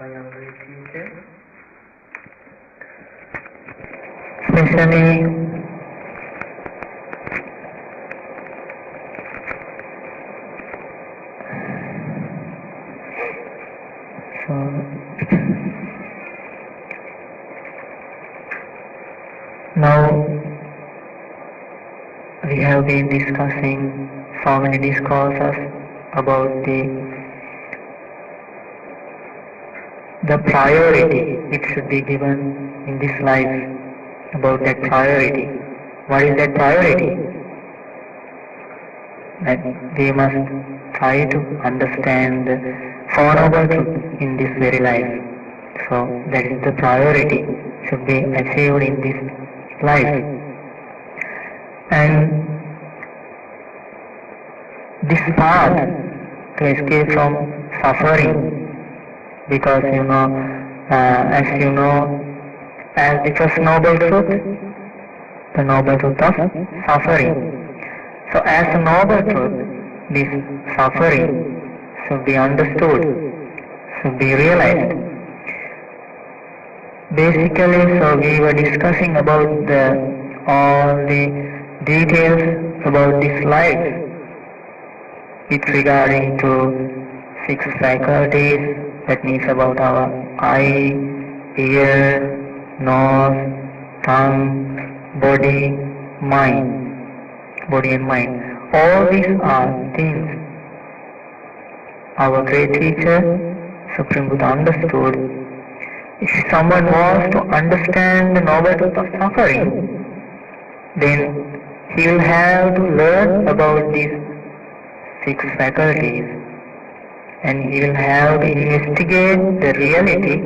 my younger teacher, especially now we have been discussing so many discourses about the priority it should be given in this life, about that priority. What is that priority? That we must try to understand the Four Noble Truths in this very life. So that is the priority should be achieved in this life. And this path to escape from suffering, because as the first noble truth, the noble truth of suffering. So as a noble truth, this suffering should be understood, should be realized. Basically, so we were discussing about all the details about this life. It's regarding to 6 faculties, that means about our eye, ear, nose, tongue, body, and mind. All these are things our great teacher, Supreme Buddha, understood. If someone wants to understand the noble truth of suffering, then he will have to learn about these 6 faculties, and he will have to investigate the reality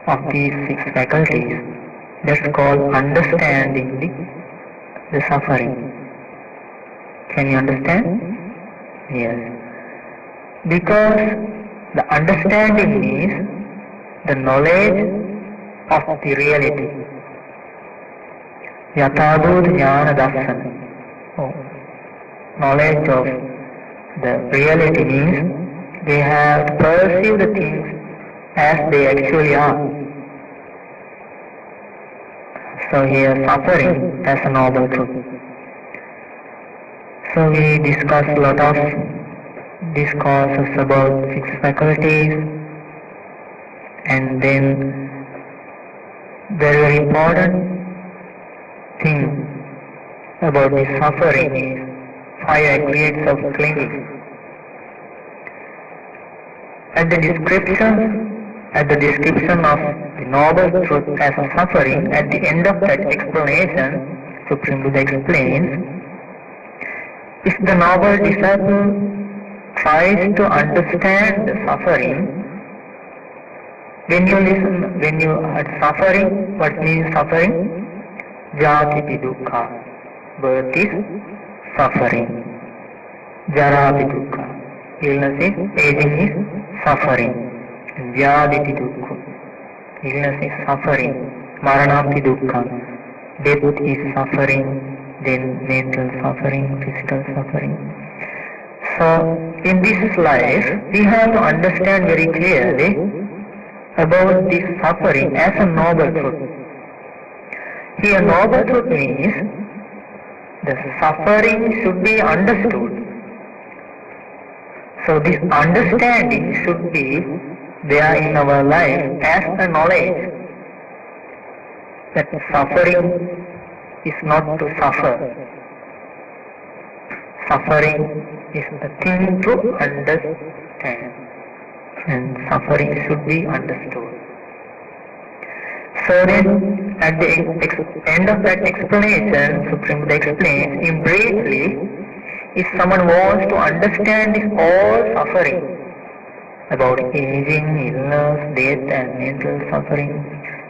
of these 6 faculties. That's called understanding the suffering. Can you understand? Yes. Because the understanding is the knowledge of the reality. Yathadut jnana darsana. Knowledge of the reality means they have to perceive the things as they actually are. So here suffering as a noble truth. So we discussed a lot of discourses about 6 faculties, and then very important thing about this suffering is 5 aggregates of clinging. At the description of the noble truth as a suffering, at the end of that explanation, Supreme Buddha explains, if the noble disciple tries to understand the suffering, when you are suffering, what means suffering? Jati pi dukkha. Birth is suffering. Jara pi dukkha. Illness is, aging is suffering. Vyadi pi dukkha. Illness is suffering. Marana pi dukkha. Death is suffering. Then mental suffering, physical suffering. So in this life, we have to understand very clearly about this suffering as a noble truth. Here noble truth means the suffering should be understood. So this understanding should be there in our life as a knowledge that suffering is not to suffer. Suffering is the thing to understand, and suffering should be understood. So then, at the end of that explanation, Supreme Buddha explains in briefly, if someone wants to understand this all suffering, about aging, illness, death and mental suffering,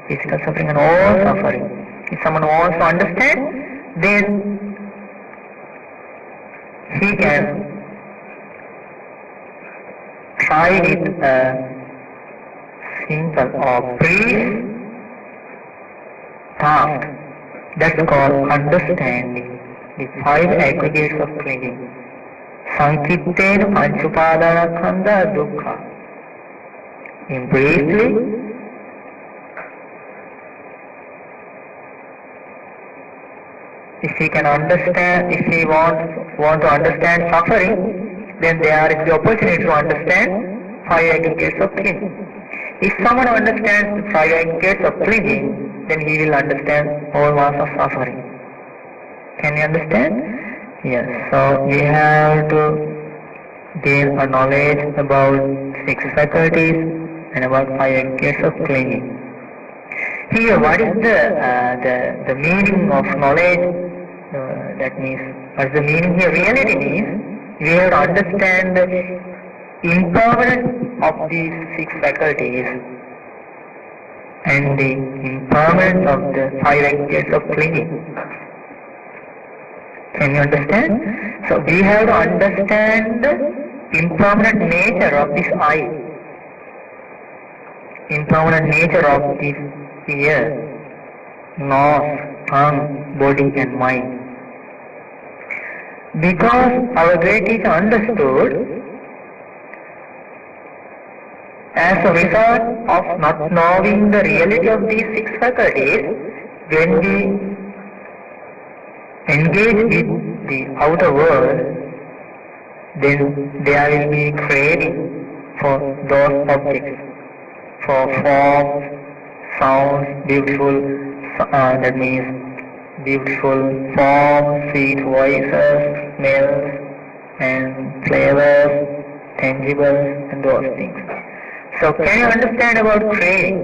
physical suffering and all suffering, if someone wants to understand, then he can try with a simple or brief task. That's called understanding the 5 aggregates of clinging. Sankhittena panchupadana dukkha. briefly, if we can understand, if we want to understand suffering, then there is the opportunity to understand five aggregates of clinging. If someone understands five aggregates of clinging, then he will understand all mass of suffering. Can you understand? Yes. So we have to gain a knowledge about six faculties and about five aggregates of clinging. Here, what is the meaning of knowledge? That means, what the meaning here really means, we have to understand the impermanence of these six faculties and the impermanence of the five aggregates of clinging. Can you understand? So we have to understand the impermanent nature of this eye, impermanent nature of this ear, nose, tongue, body and mind. Because our great teacher understood, as a result of not knowing the reality of these six faculties, when we engage with the outer world, then there will be craving for those objects, for forms, sounds, that means beautiful forms, sweet voices, smells and flavors, tangible and those things. So can you understand about craving?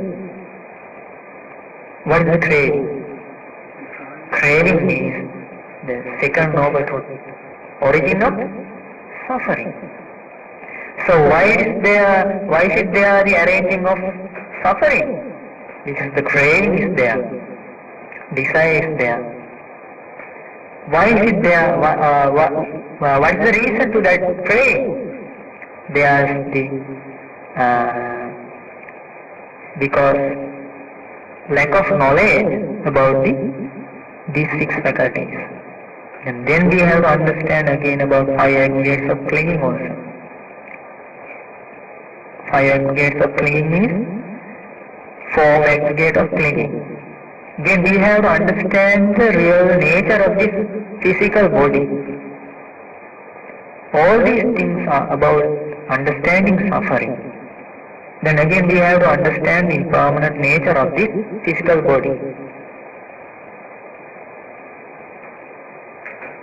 What is the craving? Craving is the second noble truth, origin of suffering. So why is there the arranging of suffering? Because the craving is there. Desire is there. Why is it there? What is the reason to that craving? There is because lack of knowledge about these six faculties. And then we have to understand again about five aggregates of clinging also. Five aggregates of clinging is form aggregate of clinging. Then we have to understand the real nature of this physical body. All these things are about understanding suffering. Then again we have to understand the impermanent nature of this physical body.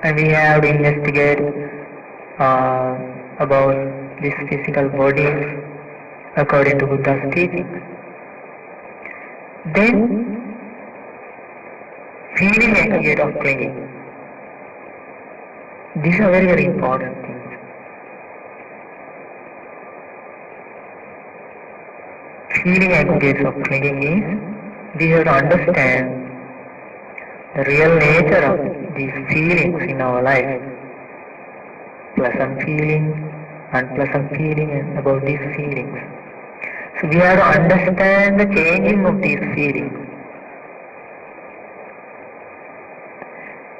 And we have to investigate about this physical body according to Buddha's teachings. Then feeling aggregate of clinging. These are very, very important things. Feeling aggregates of clinging is, we have to understand the real nature of these feelings in our life. Pleasant feeling, unpleasant feeling, and about these feelings. So we have to understand the changing of these feelings.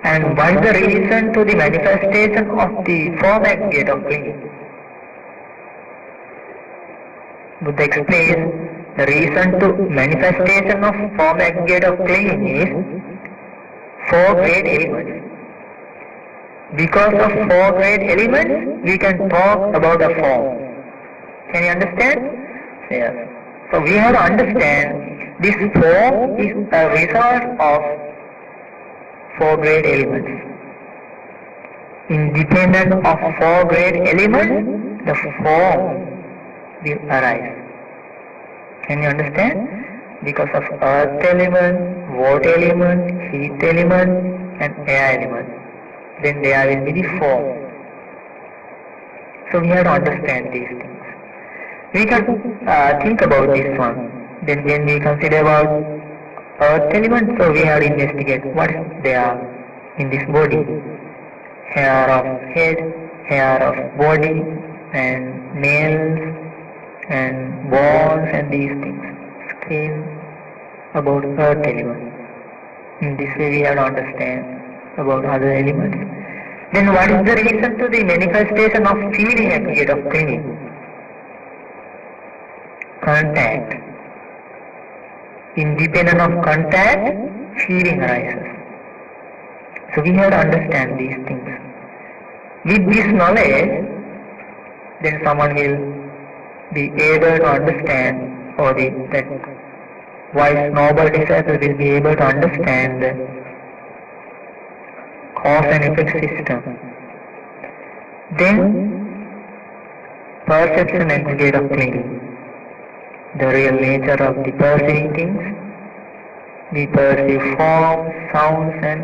And what is the reason to the manifestation of the form aggregate of clinging? Buddha explains the reason to manifestation of form aggregate of clinging is four great elements. Because of four great elements, we can talk about a form. Can you understand? Yes. So we have to understand this form is a result of four great elements. Independent of four great elements, the form will arise. Can you understand? Because of earth element, water element, heat element and air element, then there will be the form. So we have to understand these things. We can think about this one. Then when we consider about earth element, so we have to investigate what is there in this body. Hair of head, hair of body, and nails, and bones, and these things. Skin, about earth element. In this way we have to understand about other elements. Then what is the reason to the manifestation of feeling aggregate of clinging? contact. Independent of contact, feeling arises. So we have to understand these things. With this knowledge, then someone will be able to understand, or that wise noble disciple will be able to understand the cause and effect system. Then perception aggregate of clinging. The real nature of the perceiving things. We perceive forms, sounds and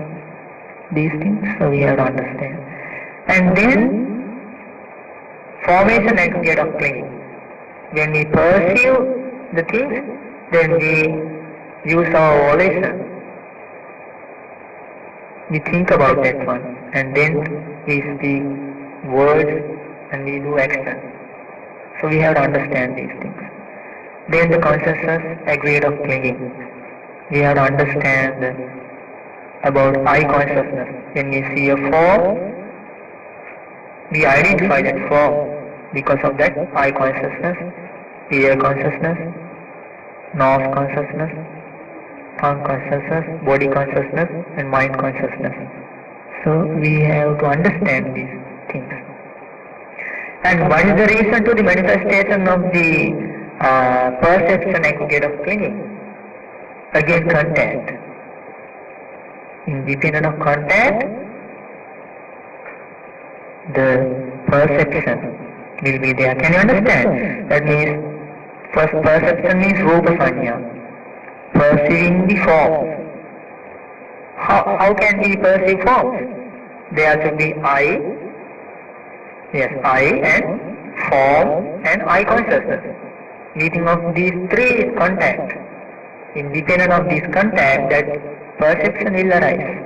these things, so we have to understand. And then formation aggregate of clinging. When we perceive the things, then we use our volition. We think about that one, and then we speak words and we do action. So we have to understand these things. Then the consciousness aggregate of clinging. We have to understand about eye consciousness. When we see a form, we identify that form because of that eye consciousness, ear consciousness, nose consciousness, tongue consciousness, body consciousness and mind consciousness. So we have to understand these things. And what is the reason to the manifestation of the perception aggregate of clinging? Again, contact. Independent of contact, the perception will be there. Can you understand? That means first perception means rupa sanya, perceiving the form. How can we perceive forms? There should be eye, eye and form and eye consciousness. Meeting of these three is contact. Independent of this contact, that perception will arise.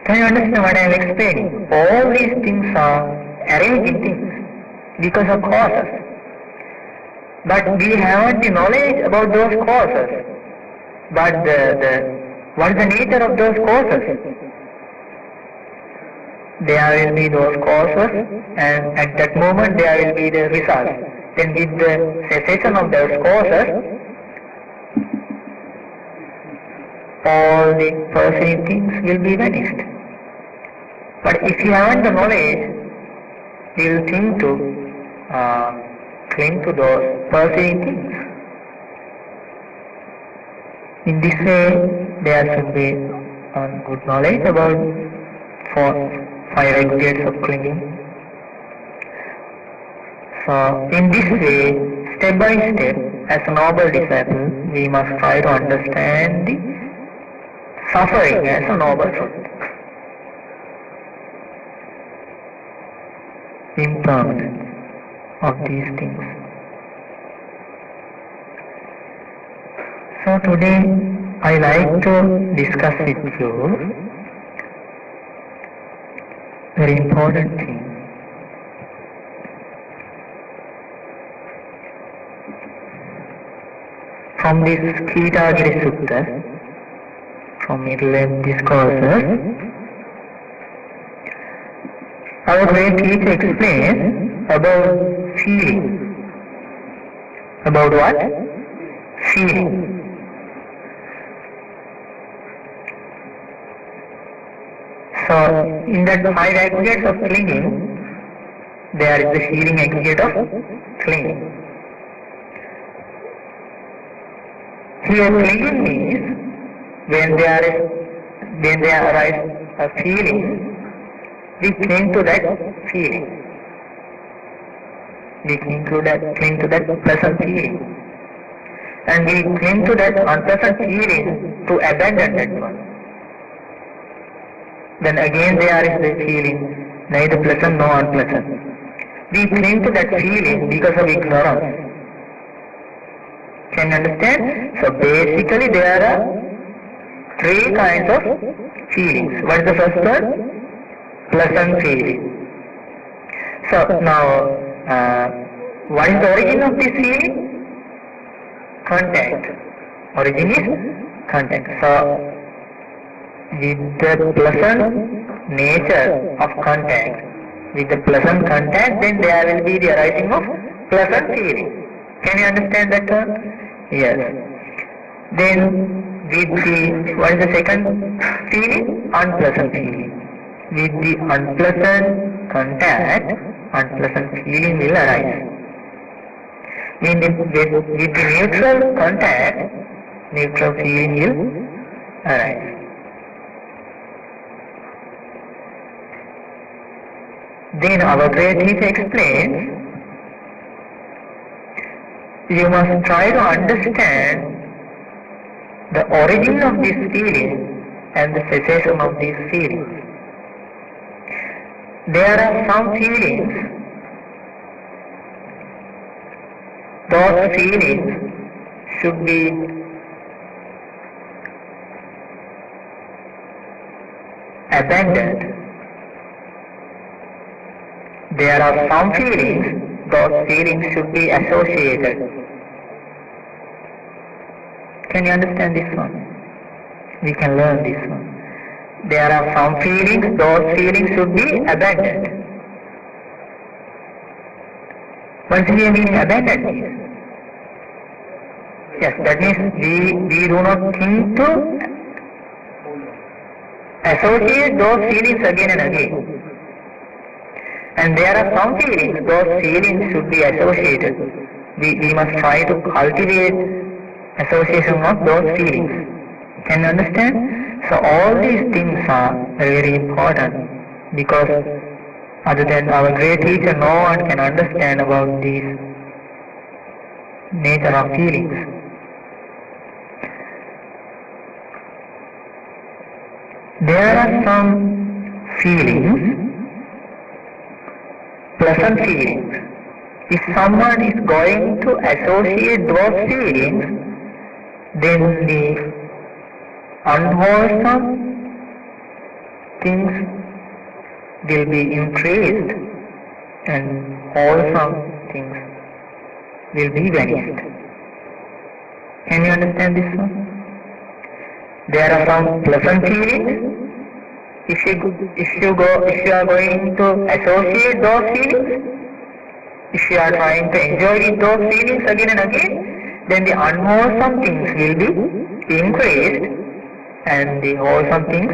Can you understand what I am explaining? All these things are arranging things because of causes. But we haven't the knowledge about those causes. But what is the nature of those causes? There will be those causes, and at that moment there will be the result. Then with the cessation of those causes, all the perceived things will be vanished. But if you haven't the knowledge, you will think to cling to those perceiving things. In this way, there should be good knowledge about five aggregates of clinging. So, in this way, step by step, as a noble disciple, we must try to understand the suffering as a noble truth. Impermanence of these things. So today I like to discuss with you very important thing. From this Kitagiri Sutta, from middle discourses, our great teacher explains about feeling. About what? Feeling. So, in that five aggregates of clinging, there is the feeling aggregate of clinging. Here, clinging means when there arises a feeling, we cling to that feeling. We cling to that pleasant feeling. And we cling to that unpleasant feeling to abandon that one. Then again there is the feeling, neither pleasant nor unpleasant. We cling to that feeling because of ignorance. Can you understand? So basically there are three kinds of feelings. What is the first one? Pleasant feeling. So now, what is the origin of this feeling? Contact. Origin is contact. So, with the pleasant nature of contact, then there will be the arising of pleasant feeling. Can you understand that term? Yes. Then with the, what is the second feeling? Unpleasant feeling. With the unpleasant contact, unpleasant feeling will arise. With the neutral contact, neutral feeling will arise. Then our great teacher explains, you must try to understand the origin of this feeling and the cessation of these feelings. There are some feelings, those feelings should be abandoned. There are some feelings, those feelings should be associated. Can you understand this one? We can learn this one. There are some feelings, those feelings should be abandoned. What is the meaning abandoned? Yes, that means we do not think to associate those feelings again and again. And there are some feelings, those feelings should be associated. We must try to cultivate association of those feelings. Can you understand? So all these things are very important, because other than our great teacher, no one can understand about these nature of feelings. There are some feelings, pleasant feelings. If someone is going to associate those feelings, then the unwholesome things will be increased and wholesome things will be vanished. Can you understand this one? There are some pleasant feelings. If you are going to associate those feelings, if you are trying to enjoy those feelings again and again, then the unwholesome things will be increased and the wholesome things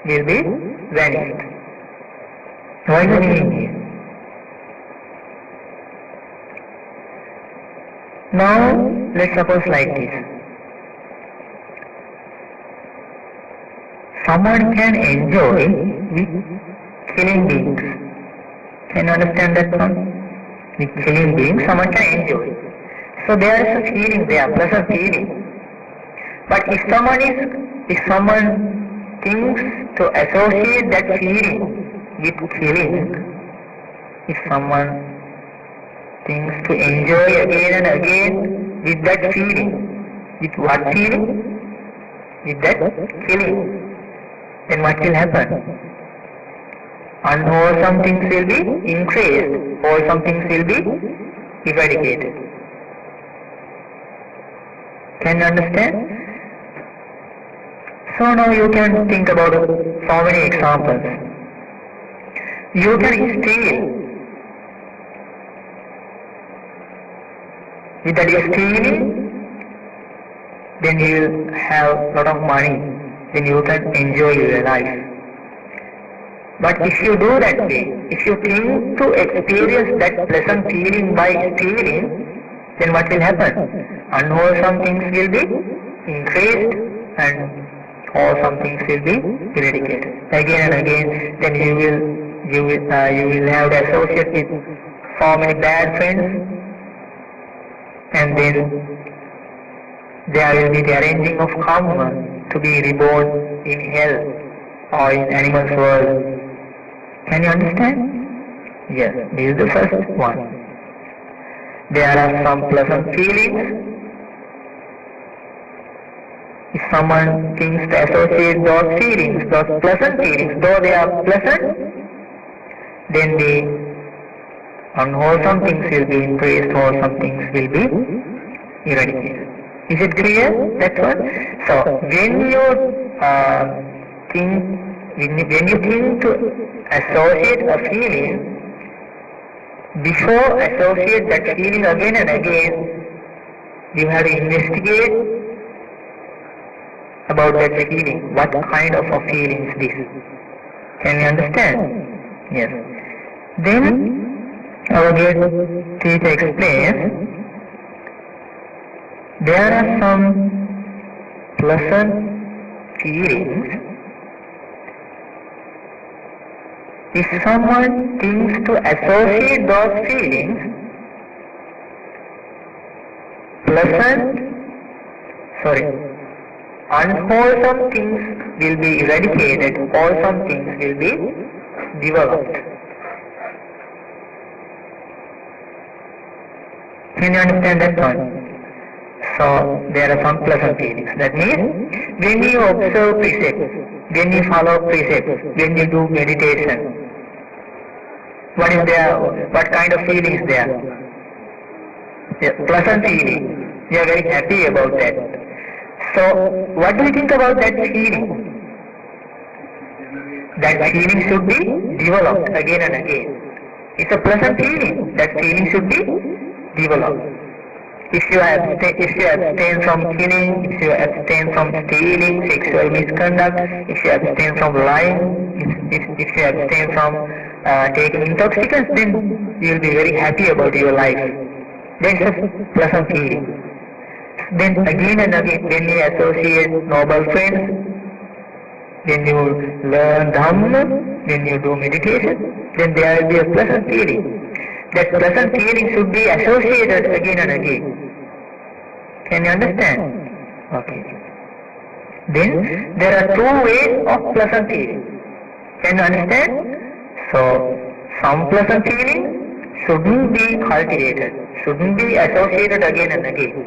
will be vanished. What is the meaning here? Now, let's suppose like this. Someone can enjoy with killing beings. Can you understand that one? With killing beings, someone can enjoy. So there is a feeling there, pleasant feeling. But if someone thinks to associate that feeling with killing, if someone thinks to enjoy again and again with that feeling, with what feeling? With that killing. Then what will happen? Unwholesome things will be increased, wholesome things will be eradicated. Can you understand? So now you can think about so many examples. You can steal. With that you stealing, then you will have a lot of money. Then you can enjoy your life. But if you do that way, if you think to experience that pleasant feeling by stealing, then what will happen? Unwholesome things will be increased and wholesome things will be eradicated. Again and again, then you will have to associate with so many bad friends, and then there will be the arranging of karma to be reborn in hell or in animals world. Can you understand? Yes, this is the first one. There are some pleasant feelings. If someone thinks to associate those feelings, those pleasant feelings, though they are pleasant, then the unwholesome things will be increased, wholesome things will be eradicated. Is it clear? That's what. So when you think to associate a feeling, Before associate that feeling again and again, you have to investigate about that feeling. What kind of a feeling is this? Can you understand? Yes. Then our great teacher explains, there are some pleasant feelings. If someone thinks to associate those feelings, unwholesome things will be eradicated, wholesome things will be developed. Can you understand that one? So, there are some pleasant feelings. That means, when you observe precepts, when you follow precepts, when you do meditation, what is there? What kind of feeling is there? Pleasant feeling. You are very happy about that. So, what do you think about that feeling? That feeling should be developed again and again. It's a pleasant feeling. That feeling should be developed. If you abstain from killing, if you abstain from stealing, sexual misconduct, if you abstain from lying, if you abstain from taking intoxicants, then you will be very happy about your life. That's a pleasant feeling. Then again and again, when you associate noble friends, when you learn Dhamma, when you do meditation, then there will be a pleasant feeling. That pleasant feeling should be associated again and again. Can you understand? Okay. Then there are two ways of pleasant feeling. Can you understand? So, some pleasant feeling shouldn't be cultivated, shouldn't be associated again and again.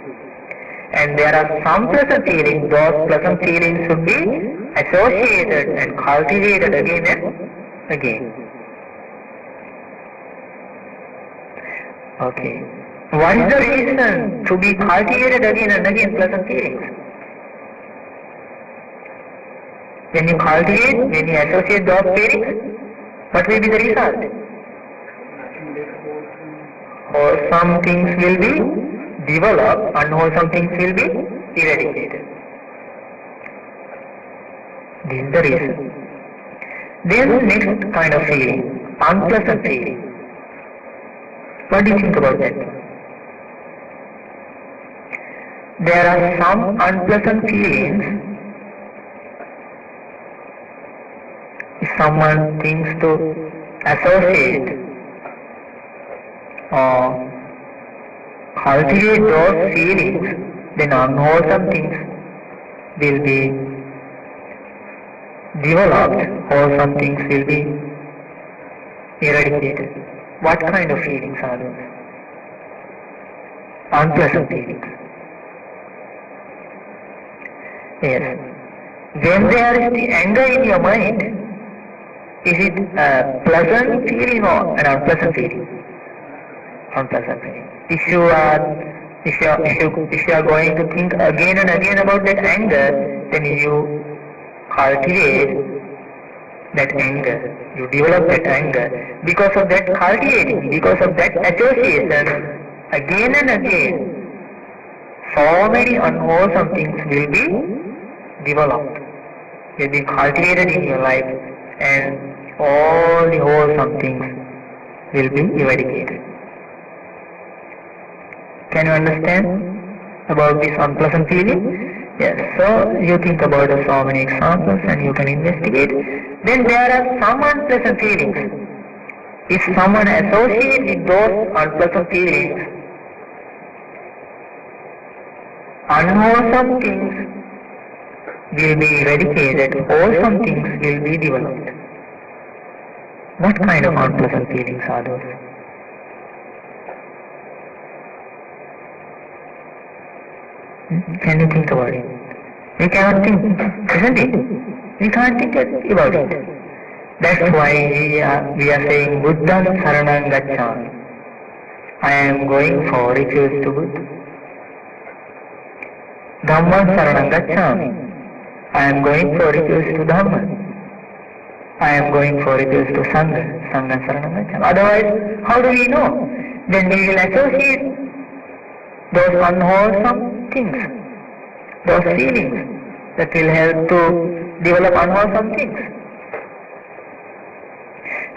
And there are some pleasant feelings, those pleasant feelings should be associated and cultivated again and again. Okay. What is the reason to be cultivated again and again pleasant feelings? When you cultivate, when you associate those feelings, what will be the result? Wholesome things will be developed, unwholesome things will be eradicated. This is the reason. Then next kind of feeling, unpleasant feeling. What do you think about that? There are some unpleasant feelings. If someone thinks to associate or cultivate those feelings, then unwholesome things will be developed, wholesome things will be eradicated. What kind of feelings are those? Unpleasant feelings. Yes. When there is the anger in your mind, is it a pleasant feeling or an unpleasant feeling? Unpleasant feeling. If you are going to think again and again about that anger, then you cultivate that anger. You develop that anger. Because of that cultivating, because of that association, again and again, so many unwholesome things will be developed, will be cultivated in your life, and all the wholesome things will be eradicated. Can you understand about this unpleasant feeling? Yes, so you think about so many examples and you can investigate. Then there are some unpleasant feelings. If someone associates with those unpleasant feelings, unwholesome things will be eradicated, wholesome things will be developed. What kind of unpleasant feelings are those? Can you think about it? We cannot think, isn't it? We can't think about it. That's why we are saying Buddham Saranam Gacchami. I am going for refuge to Buddha. Dhammam Saranam Gacchami. I am going for refuge to Dhamma. I am going for refuse to Sangha, Saranam Gacchami. Otherwise, how do we know? Then we will associate those unwholesome things, those feelings that will help to develop unwholesome things.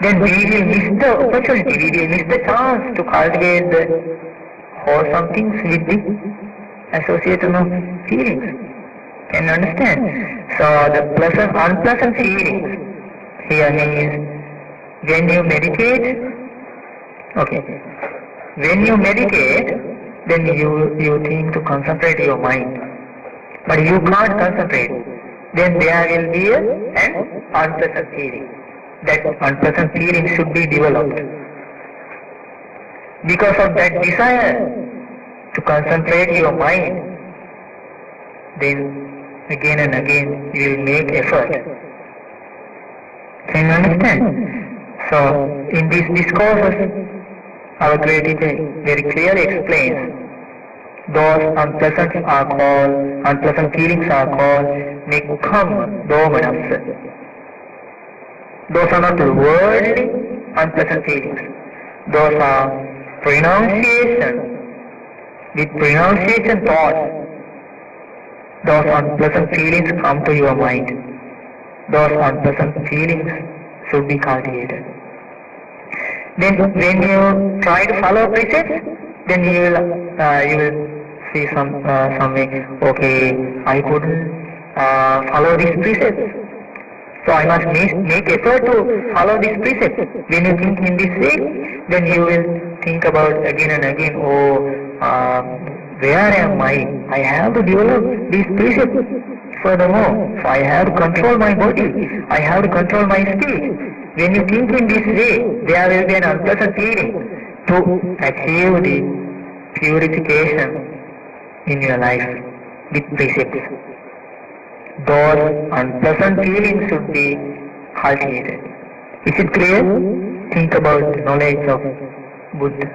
Then we will miss the opportunity, we will miss the chance to cultivate the wholesome things with the association of feelings. Can you understand? So the pleasant, unpleasant feelings here means when you meditate, okay, when you meditate, then you think to concentrate your mind, but you can't concentrate, then there will be an unpleasant feeling. That unpleasant feeling should be developed. Because of that desire to concentrate your mind, then again and again you will make effort. Can you understand? So in these discourses, our great teacher very clearly explains those unpleasant feelings are called nikkam domanas. Those are not worldly unpleasant feelings. Those are pronunciation, with pronunciation thoughts. Those unpleasant feelings come to your mind. Those unpleasant feelings should be cultivated. Then when you try to follow precepts, then you will see something, okay, I couldn't follow these precepts. So I must make effort to follow this precept. When you think in this way, then you will think about again and again, where am I? I have to develop this precept furthermore. So I have to control my body. I have to control my speech. When you think in this way, there will be an unpleasant feeling to achieve the purification in your life with precepts. Those unpleasant feelings should be cultivated. Is it clear? Think about the knowledge of Buddha.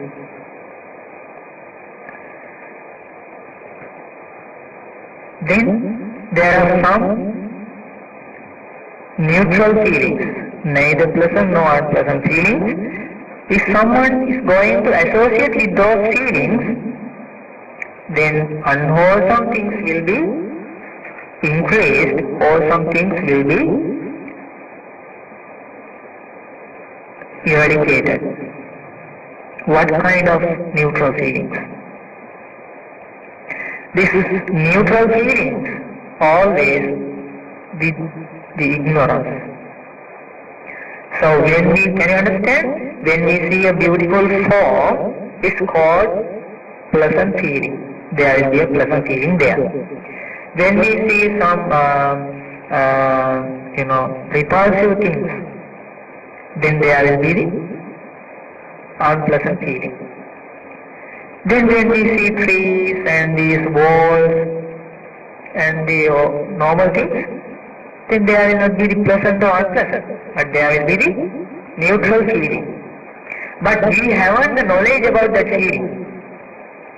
Then there are some neutral feelings, neither pleasant nor unpleasant feelings. If someone is going to associate with those feelings, then unwholesome things will be increased, wholesome things will be eradicated. What kind of neutral feelings? This is neutral feelings always with the ignorance. So when we, can you understand? When we see a beautiful form, it's called pleasant feeling. There will be a pleasant feeling there. When we see some, repulsive things, then there will be the unpleasant feeling. Then when we see trees and these walls and the normal things, then there will not be the pleasant or unpleasant, but there will be the neutral feeling. But we haven't the knowledge about that feeling.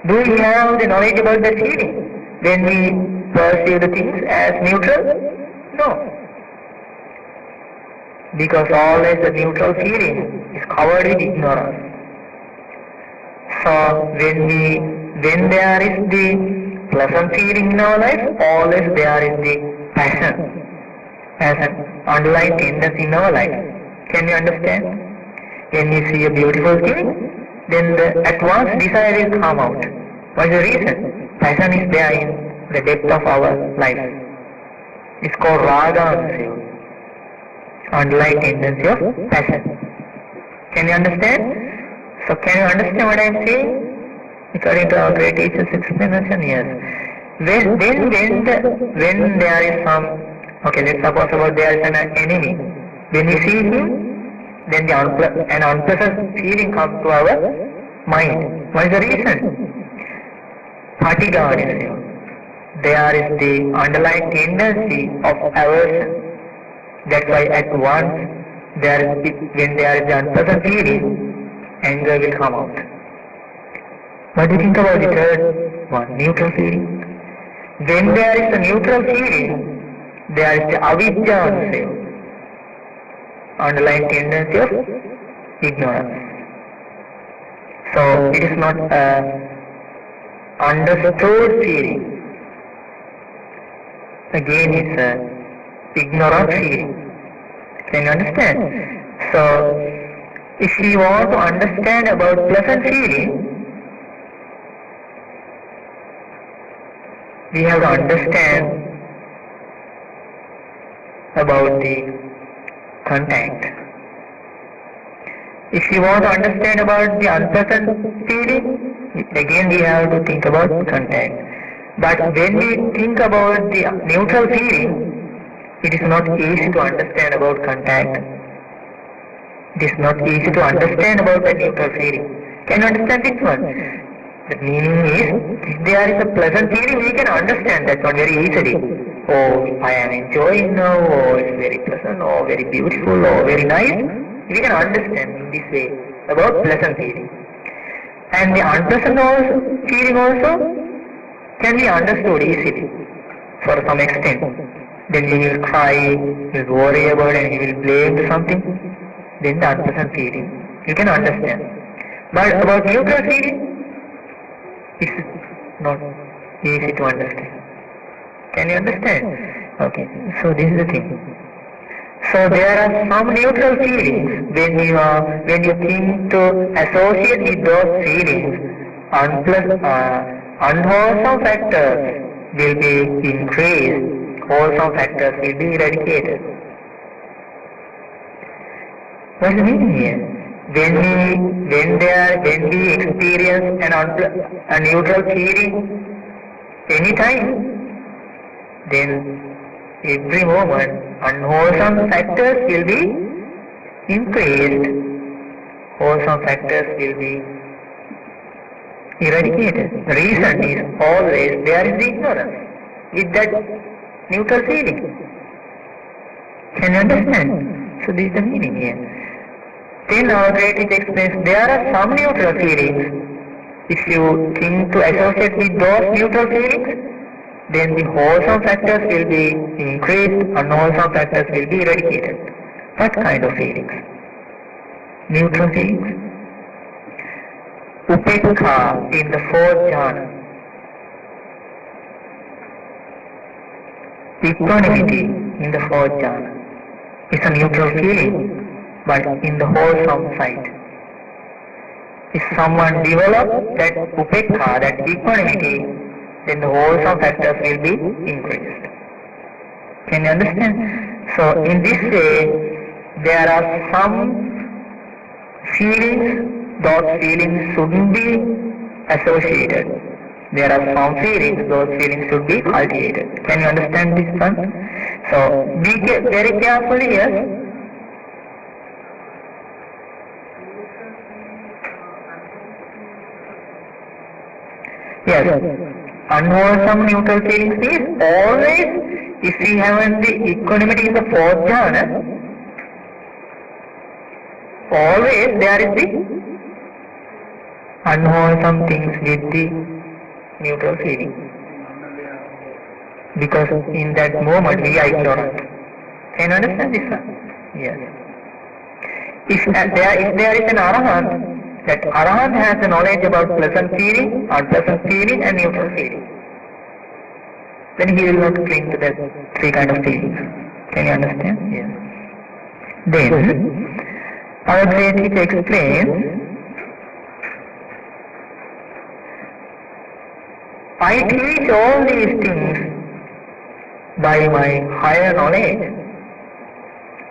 Do we have the knowledge about that feeling? When we perceive the things as neutral? No. Because always the neutral feeling is covered with ignorance. So when there is the pleasant feeling in our life, always there is the passion as an underlying tendency in our life. Can you understand? When we see a beautiful thing, then the at once desire will come out. What is the reason? Passion is there in the depth of our life. It's called raga, underlying tendency of passion. Can you understand? So can you understand what I am saying? According to our great teacher's explanation, yes. When there is some, okay, let's suppose about there is an enemy. When we see him, then an unpleasant feeling comes to our mind. What is the reason? Patiganism. There is the underlying tendency of aversion. That's why at once, when there is the unpleasant feeling, anger will come out. What do you think about the third one? Neutral feeling. When there is a neutral feeling, there is the avidya. underlying tendency of ignorance. So it is not a understood feeling. Again, it's a ignorant feeling. Can you understand? So if we want to understand about pleasant feeling, we have to understand about the contact. If you want to understand about the unpleasant feeling, again we have to think about contact. But when we think about the neutral feeling, it is not easy to understand about contact. It is not easy to understand about the neutral feeling. Can you understand this one? The meaning is, if there is a pleasant feeling, we can understand that one very easily. Oh, I am enjoying now, oh, it's very pleasant, oh, very beautiful, oh, very nice. We can understand in this way about pleasant feeling. And the unpleasant feeling also can be understood easily for some extent. Then he will cry, he will worry about it, and he will blame something. Then the unpleasant feeling, you can understand. But about neutral feeling, it's not easy to understand. Can you understand? Okay, so this is the thing. So there are some neutral feelings when you think to associate with those feelings, unwholesome factors will be increased, wholesome factors will be eradicated. What's the meaning here? When we experience a neutral feeling anytime, then every moment unwholesome factors will be increased, wholesome factors will be eradicated. The reason is always there is the ignorance with that neutral feeling. Can you understand? So this is the meaning here. Then our great teacher explains there are some neutral feelings. If you think to associate with those neutral feelings, then the wholesome factors will be increased, unwholesome factors will be eradicated. What kind of feelings? Neutral feelings. Upekha in the fourth jhana. Equanimity in the fourth jhana is a neutral feeling, but in the wholesome side. If someone develops that upekha, that equanimity, then the wholesome factors will be increased. Can you understand? So in this way, there are some feelings, those feelings shouldn't be associated. There are some feelings, those feelings should be cultivated. Can you understand this one? So be very careful here. Yes, unwholesome neutral feelings is always, if we have the equanimity in the fourth jhana, always there is the unwholesome things with the neutral feeling. Because in that moment we are ignorant. Can you understand this one? Yes. If there is an arahant, that arahant has the knowledge about pleasant feeling, unpleasant feeling and neutral feeling, then he will not cling to that three kind of feelings. Can you understand? Yes. Then our great teacher explains, I teach all these things by my higher knowledge,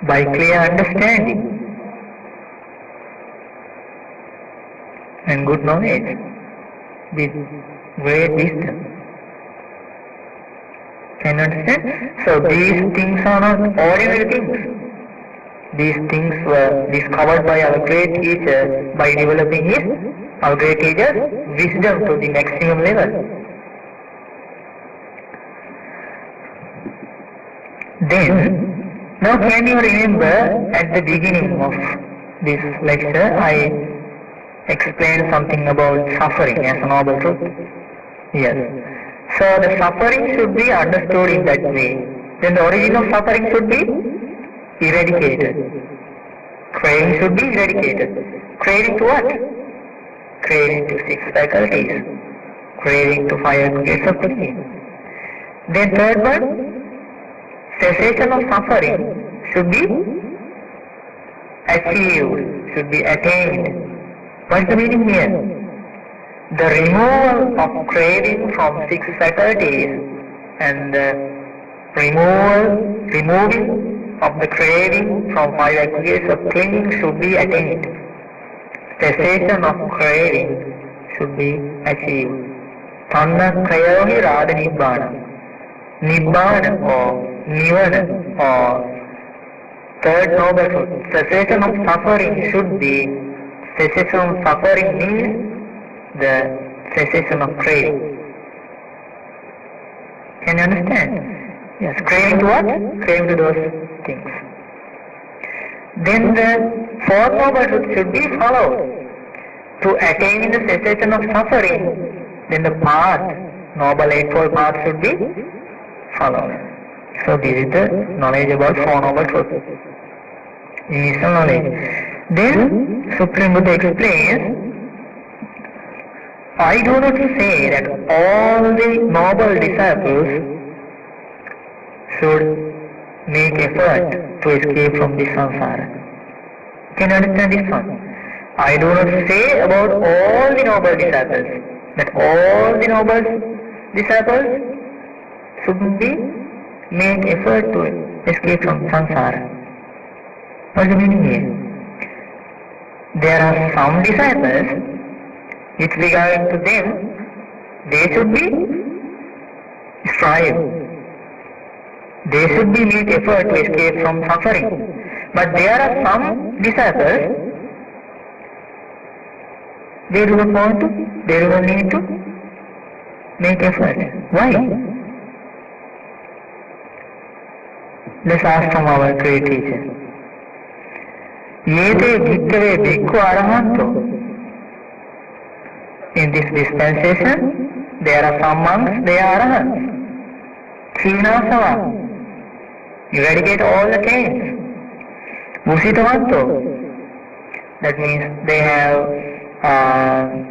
by clear understanding and good knowledge, with great wisdom. Can you understand? So these things are not ordinary things. These things were discovered by our great teacher by developing our great teacher's wisdom to the maximum level. Then, now can you remember at the beginning of this lecture I explained something about suffering as a noble truth? Yes. So the suffering should be understood in that way. Then the origin of suffering should be eradicated. Craving should be eradicated. Craving to what? Craving to six faculties. Craving to five aggregates of being. Then third one, cessation of suffering should be achieved, should be attained. What's the meaning here? The removal of craving from six faculties and the removing of the craving from five aggregates of clinging should be attained. Cessation of craving should be achieved. Tanna Kayohi Radha Nibbana. Nibbana or Nivana or third noble truth. Cessation of suffering should be, cessation of suffering means the cessation of craving. Can you understand? Yes, craving to what? Craving to those things. Then the fourth noble truth should be followed. To attain the cessation of suffering, then the path, noble eightfold path should be followed. So this is the knowledge about four noble truths. Initial knowledge. Then Supreme Buddha explains, I do not say that all the noble disciples should make effort to escape from this samsara. Can you understand this one? I do not say about all the noble disciples that all the noble disciples should be make effort to escape from samsara. What is the meaning here? There are some disciples, with regard to them, they should be strive. They should be make effort to escape from suffering. But there are some disciples, they do not want to, they do not need to make effort. Why? Let's ask from our great teacher. Yete bhikkave bhikkhu arahanto. In this dispensation, there are some monks, they are arahants. Khinasava. Eradicate all the chains. Musitavanto. That means they have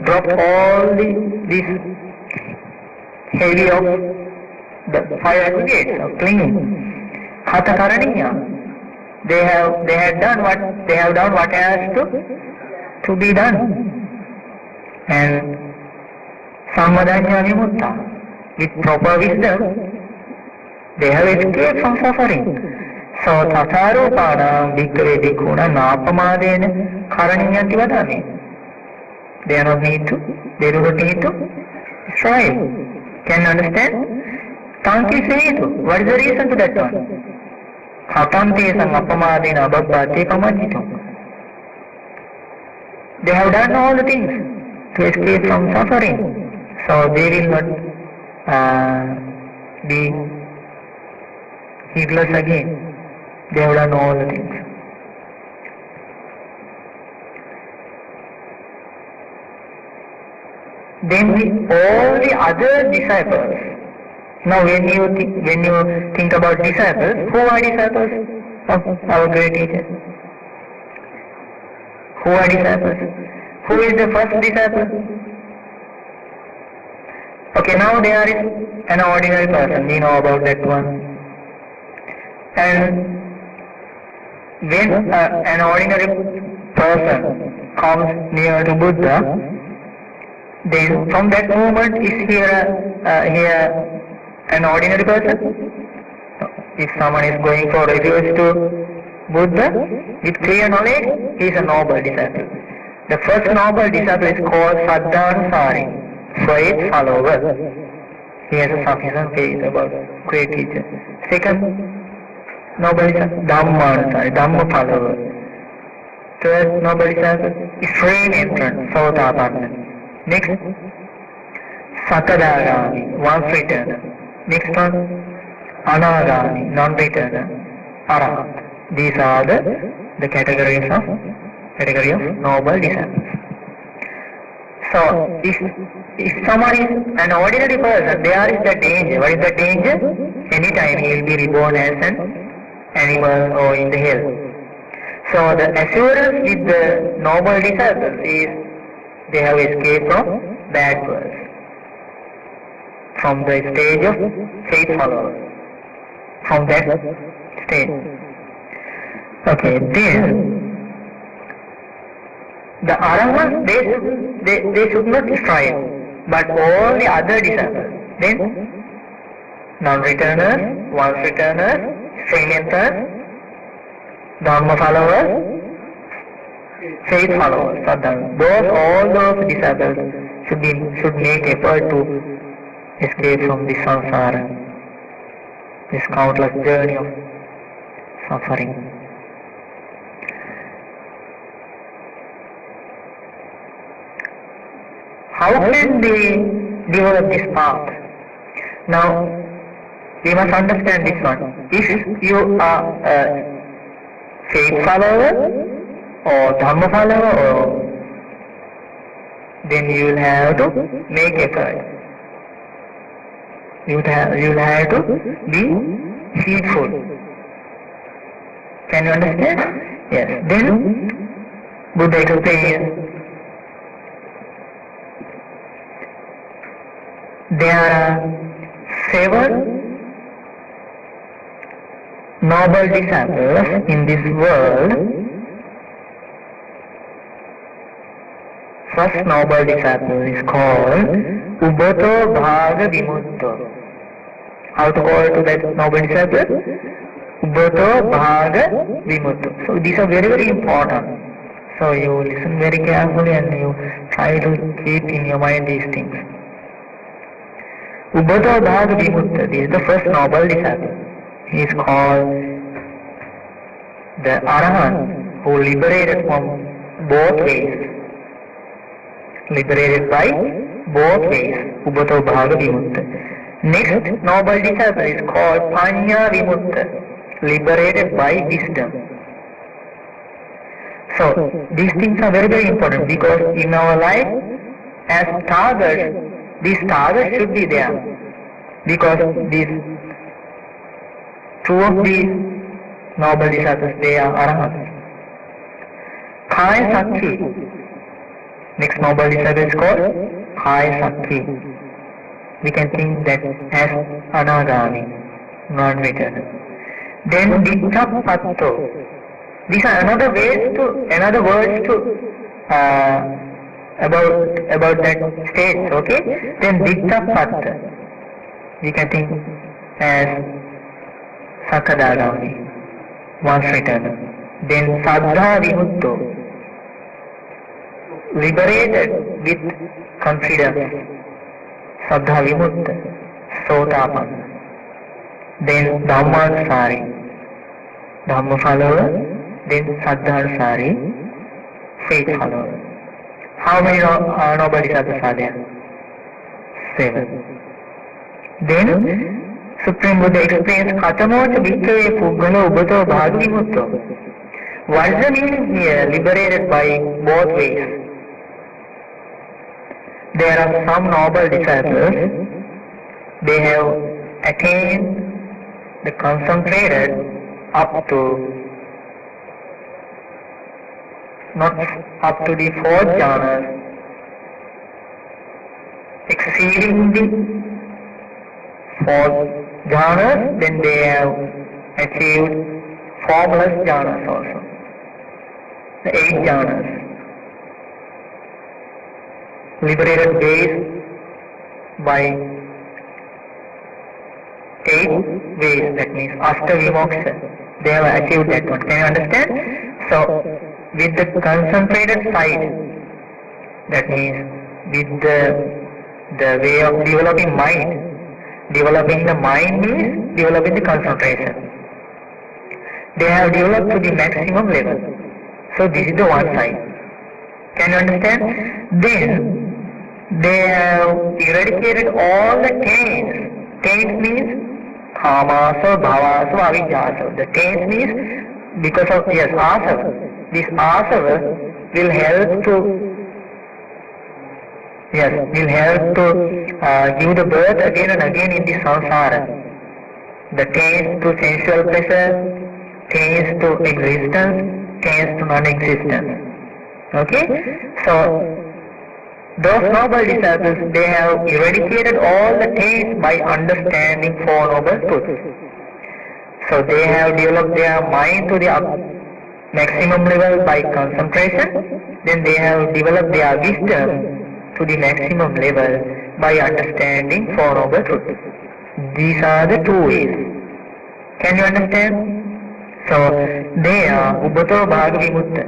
dropped all this heavy of the five aggregates of clinging. Hatha karaniya. They have done what has to be done. And Sammadanya Vimutta, with proper wisdom, they have escaped from suffering. So Tatharupana Bhikkhave Bhikkhuna Napamadena Karaniyanti Vadami. They do not need to strive. Can you understand? Tanki Sehitu. What is the reason to that one? Khatante sang apamadena abhabbate pamajitum. They have done all the things to escape from suffering. So they will not be heedless again. They have done all the things. Then all the other disciples. Now when you think about disciples, who are disciples of our great teacher? Who are disciples? Who is the first disciple? Okay, now there is an ordinary person, we know about that one. And when an ordinary person comes near to Buddha, then from that moment is here an ordinary person? If someone is going for refuge to Buddha, with clear knowledge, he is a noble disciple. The first noble disciple is called Saddhanusari, faith follower. He has a sufficient faith about great teacher. Second noble disciple, Dhammanusari, Dhamma follower. Third noble disciple is frame entrant, Sotapanna. Next, Sakadagami, once returner. Next one, Anagami, non-returner, Arahant. These are the category of noble disciples. So, if someone is an ordinary person, there is the danger. What is the danger? Anytime he will be reborn as an animal or in the hell. So the assurance with the noble disciples is they have escaped from bad words, from the stage of faith followers, from that stage. Okay, then the Arahants, they should not strive, but all the other disciples, then non-returners, once-returners, experimenters, Dharma followers, faith followers, Sadhana. All those disciples should make effort to escape from this samsara, this countless journey of suffering. How can they develop this path? Now, we must understand this one. If you are a faith follower or Dhamma follower, then you will have to make effort. You will have to be heedful. Can you understand? Yes. Then Buddha explains there are 7 noble disciples in this world. First noble disciple is called Ubato Bhaga Vimutto. How to call to that noble disciple? Ubato Bhaga Vimutto. So these are very, very important. So you listen very carefully and you try to keep in your mind these things. Ubato Bhaga Vimutto. This is the first noble disciple. He is called the Arahant who liberated from both ways. Liberated by both ways. Ubato Bhaga Vimutta. Next noble disciple is called Panya Vimutta. Liberated by wisdom. So these things are very, very important because in our life as targets, these targets should be there. Because these 2 of these noble disciples, they are Arahants. Kaya Sakti. Next noble disciple is called Kaya Sakti. We can think that as Anagami, non-returner. Then Ditta Patto. These are another words to about that state, okay? Then Ditta Patta. We can think as Sakadagami, once returner. Then Saddha Vimutto, liberated with confidence. Saddha Vimutta, Sotapanna. Then Dhammansari, Dhamma follower. Then Saddhansari, faith follower. How many noble disciples are there? 7. Then Supreme Buddha explains Katamocha Bhikkave Puggalo Ubato Bhagavimutto. What is the meaning here? Liberated by both ways. There are some noble disciples, they have attained the concentrated up to not up to the 4th jhanas, exceeding the 4th jhanas, then they have achieved formless jhanas also, the 8 jhanas, liberated ways by 8 ways, that means Ashtavimoksha, they have achieved that one. Can you understand? So, with the concentrated sight, that means with the way of developing mind. Developing the mind means developing the concentration. They have developed to the maximum level. So this is the one side. Can you understand? Then they have eradicated all the taints. Taints means kamasa, bhavasa, avijjasa. The taints means because of asava. This asava will help to give the birth again and again in the samsara. The taste to sensual pleasure, taste to existence, changed to non-existence. Okay? So, those noble disciples, they have eradicated all the taints by understanding Four Noble Truths. So they have developed their mind to the maximum level by concentration. Then they have developed their wisdom to the maximum level by understanding Four Noble Truths. These are the two ways. Can you understand? So they are Ubbato Bhagavimutta,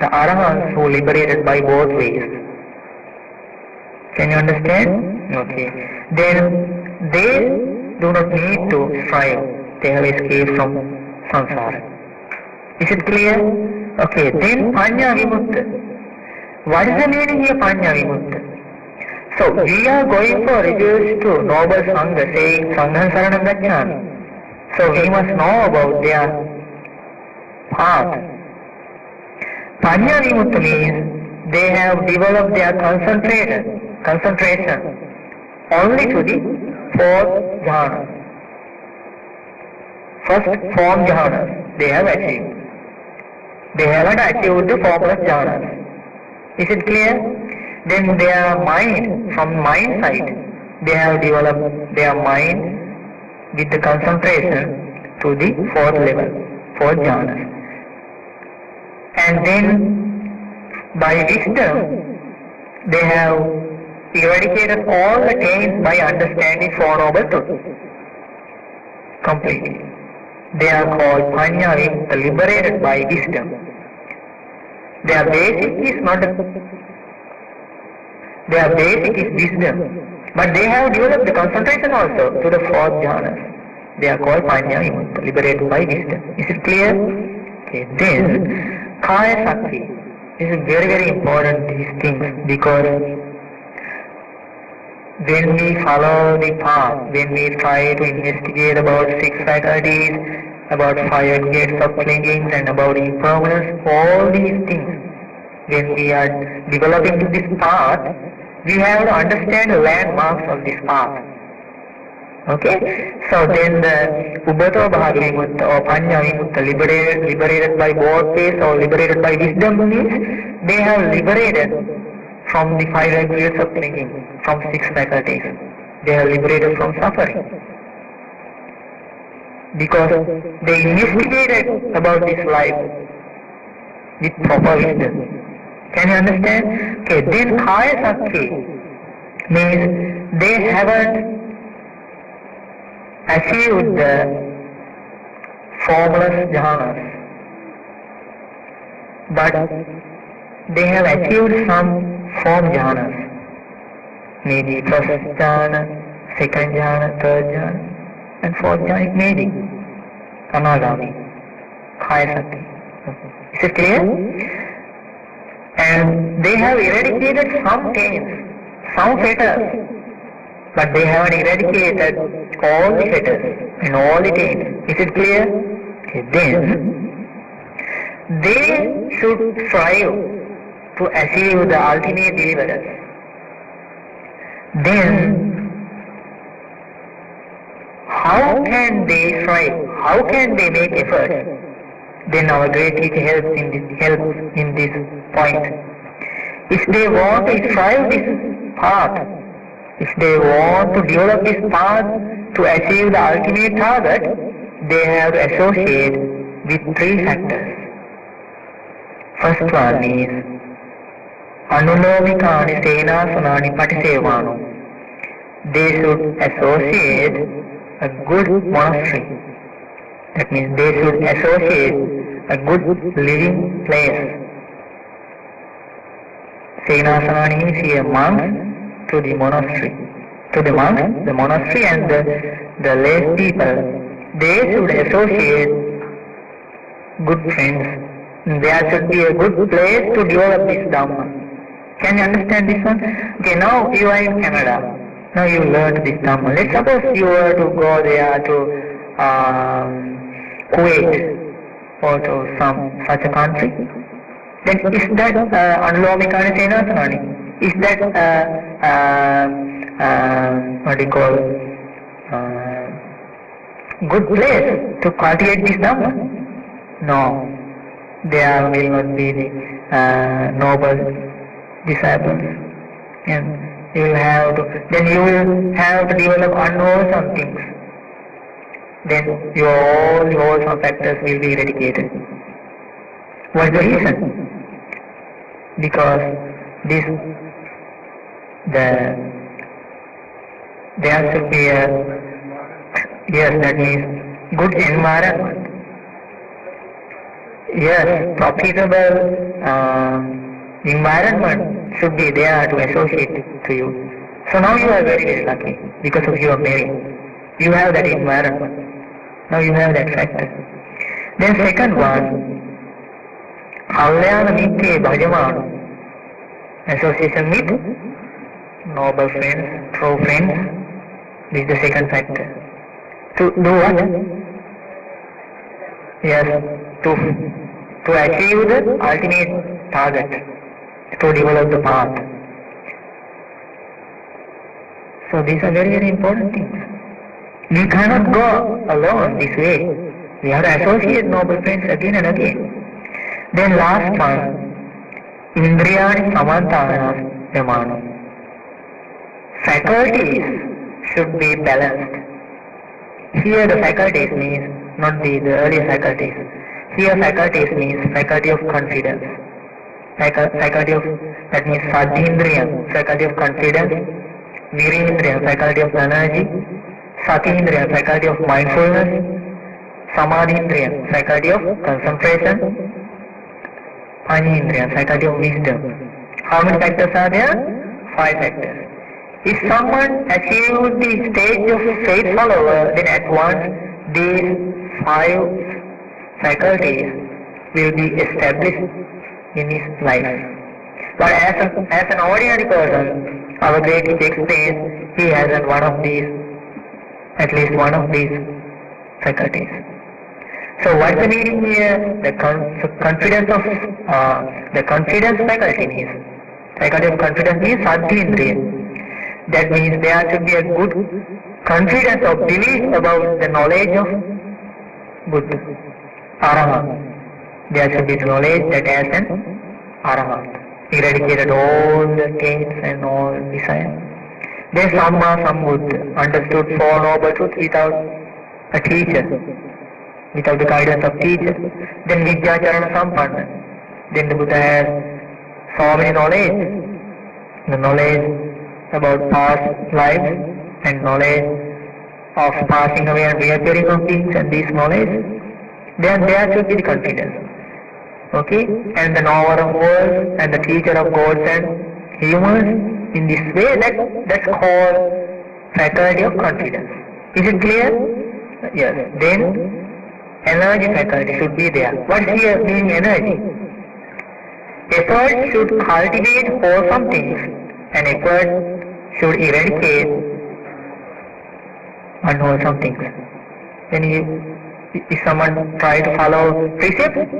the Arahants who liberated by both ways. Can you understand? Okay. Then they do not need to strive. They have escaped from samsara. Is it clear? Okay. Then Panya Vimutta. What is the meaning here, Panya Vimutta? So we are going for reviews to noble Sangha, saying Sangham Saranam Gacchami. So we must know about their path. Panya Vimutta means they have developed their concentration only to the fourth jhana. First form jhanas they have achieved. They haven't achieved the formless jhanas. Is it clear? Then their mind, from mind side, they have developed their mind with the concentration to the fourth level, fourth jhana. And then by wisdom, they have eradicated all the taints by understanding Four Noble Truths completely. They are called Panya, the liberated by wisdom. Their basic is not their basic is wisdom, but they have developed the concentration also to the fourth jhana. They are called Panya, liberated by wisdom. Is it clear? Okay. Then Kaya Sakti is very, very important, these things, because when we follow the path, when we try to investigate about six faculties, about five gates of clinging, and about impermanence, all these things, when we are developing this path, we have to understand the landmarks of this path. Okay? So then the Ubbato Bhagavimutta or Panya Vimutta, liberated by both ways or liberated by wisdom, means they have liberated from the five aggregates of clinging, from six faculties. They are liberated from suffering. Because they investigated about this life with proper wisdom. Can you understand? Okay, then Kaya Sakti means they haven't achieved the formless jhanas, but they have achieved some form jhanas, maybe first jhana, second jhana, third jhana, and fourth jhana, it may be Anagami, Kaya Sakti. Is it clear? And they have eradicated some taints, some fetters, but they haven't eradicated all the fetters and all the taints. Is it clear? Okay, then they should strive to achieve the ultimate deliverance. Then how can they strive? How can they make effort? Then our great teacher helps in this point. If they want to strive this path, if they want to develop this path to achieve the ultimate target, they have to associate with three factors. First one is Anulovikani Senasanani Patisevano. They should associate a good monastery. That means they should associate a good living place. Senasanani means a monk to the monastery. To the monks, the monastery and the lay people, they should associate good friends. There should be a good place to develop this Dhamma. Can you understand this one? Okay, now you are in Canada. Now you learned this Dhamma. Let's suppose you were to go there to Kuwait or to some such a country. Then is that Anulomikani Senasanani? Is that what do you call good place to cultivate this Dhamma? No. there will not be the noble disciples. And then you will have to develop unwholesome things. Then all the wholesome factors will be eradicated. What's the reason? Because there should be that means good environment. Yes, profitable environment should be there to associate to you. So now you are very, very lucky because of your marriage. You have that environment. Now you have that factor. Then second one, Kalyana Mitre Bhajaman, association with noble friends, true friends. This is the second factor. To do what? Yes, to achieve the ultimate target, to develop the path. So these are very, very important things. We cannot go alone this way. We have to associate noble friends again and again. Then last one, Indriyani Samantana Yamana. Faculties should be balanced. Here the faculties means not the earlier faculties. Here faculties means faculty of confidence. Faculty of, that means Sadhindriya, faculty of confidence. Virindriya, faculty of energy. Satindriya, faculty of mindfulness. Samadhindriya, faculty of concentration. Panindriya, faculty of wisdom. How many factors are there? 5 factors. If someone achieves the stage of faith follower, then at once these 5 faculties will be established in his life. But as an ordinary person, our great teacher explains, he has at least one of these faculties. So what's the meaning here? The confidence faculty means, faculty of confidence means Sadhindriya. That means there should be a good confidence of belief about the knowledge of Buddha, Arahant. There should be the knowledge that as an Arahant, eradicated all the taints and all desires. Then Samma Sambuddha, understood 4 noble truths without a teacher, without the guidance of teacher. Then Vidyacharana Sampanna. Then the Buddha has so many knowledge. The knowledge about past lives and knowledge of passing away and reappearing of beings and this knowledge, then there should be the confidence. Okay? And the knower of worlds and the teacher of gods and humans, in this way that's called faculty of confidence. Is it clear? Yes. Then energy faculty should be there. What is here meaning energy? Effort should cultivate wholesome things and effort should eradicate unwholesome things. Then if someone try to follow precepts,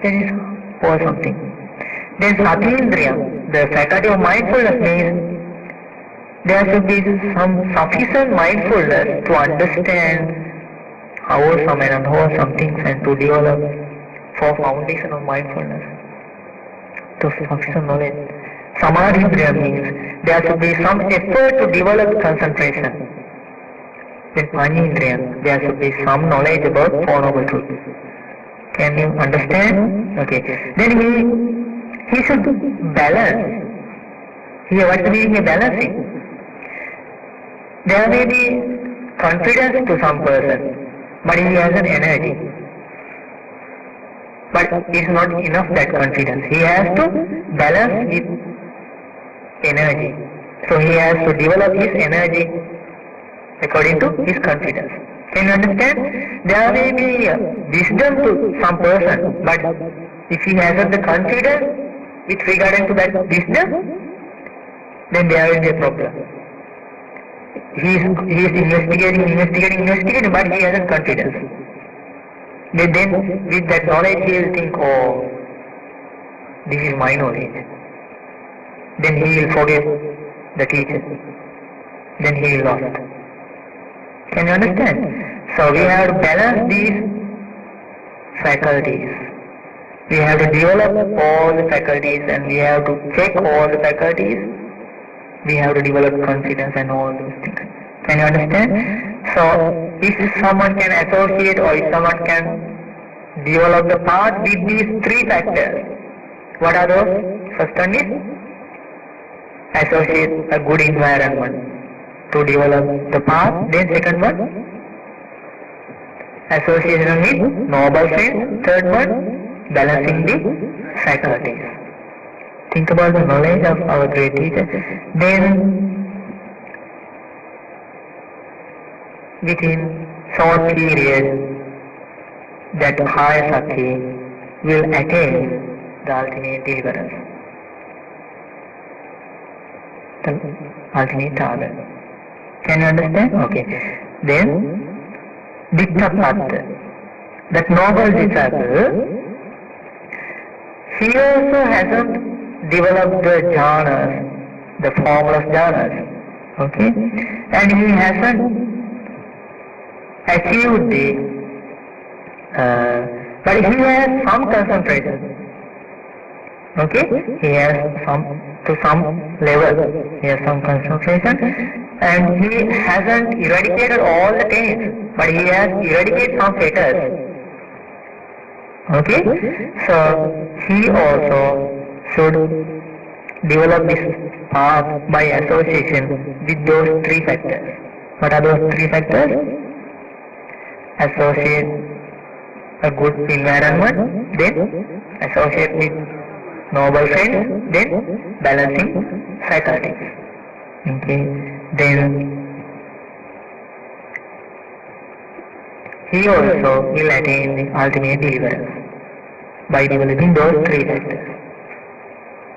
then it's wholesome thing. Then Satindriya, the faculty of mindfulness means there should be some sufficient mindfulness to understand wholesome and unwholesome things and to develop for foundation of mindfulness, to sufficient knowledge. Samadhindriya means there should be some effort to develop concentration. Then Panindriya, there should be some knowledge about 4 noble truths. Can you understand? Okay. Then he should balance. Here what is the meaning of balancing? There may be confidence to some person, but he has an energy. But it's not enough that confidence. He has to balance with energy. So he has to develop his energy according to his confidence. Can you understand? There may be wisdom to some person, but if he hasn't the confidence with regard to that wisdom, then there will be a problem. He is investigating, but he hasn't confidence. Then with that knowledge he will think, oh, this is my knowledge. Then he will forget the teacher. Then he will lost. Can you understand? So we have to balance these faculties. We have to develop all the faculties and we have to check all the faculties. We have to develop confidence and all those things. Can you understand? So, if someone can associate or if someone can develop the path with these three factors, what are those? First one is associate a good environment to develop the path. Then second one, association with noble friends. Third one, balancing the faculties. Think about the knowledge of our great teacher. Then within short period, that higher Sakti will attain the ultimate deliverance, the ultimate target. Can you understand? Okay. Then, Dittapatta, that noble disciple, he also hasn't developed the jhanas, the formless jhanas. Okay? And he hasn't achieved the but he has some concentration. Okay? He has some level. He has some concentration and he hasn't eradicated all the taints, but he has eradicated some fetters. Okay? So he also should develop this path by association with those three factors. What are those three factors? Associate a good environment, then associate with noble friends, then balancing faculties. Okay, then he also will attain the ultimate deliverance by developing those three factors.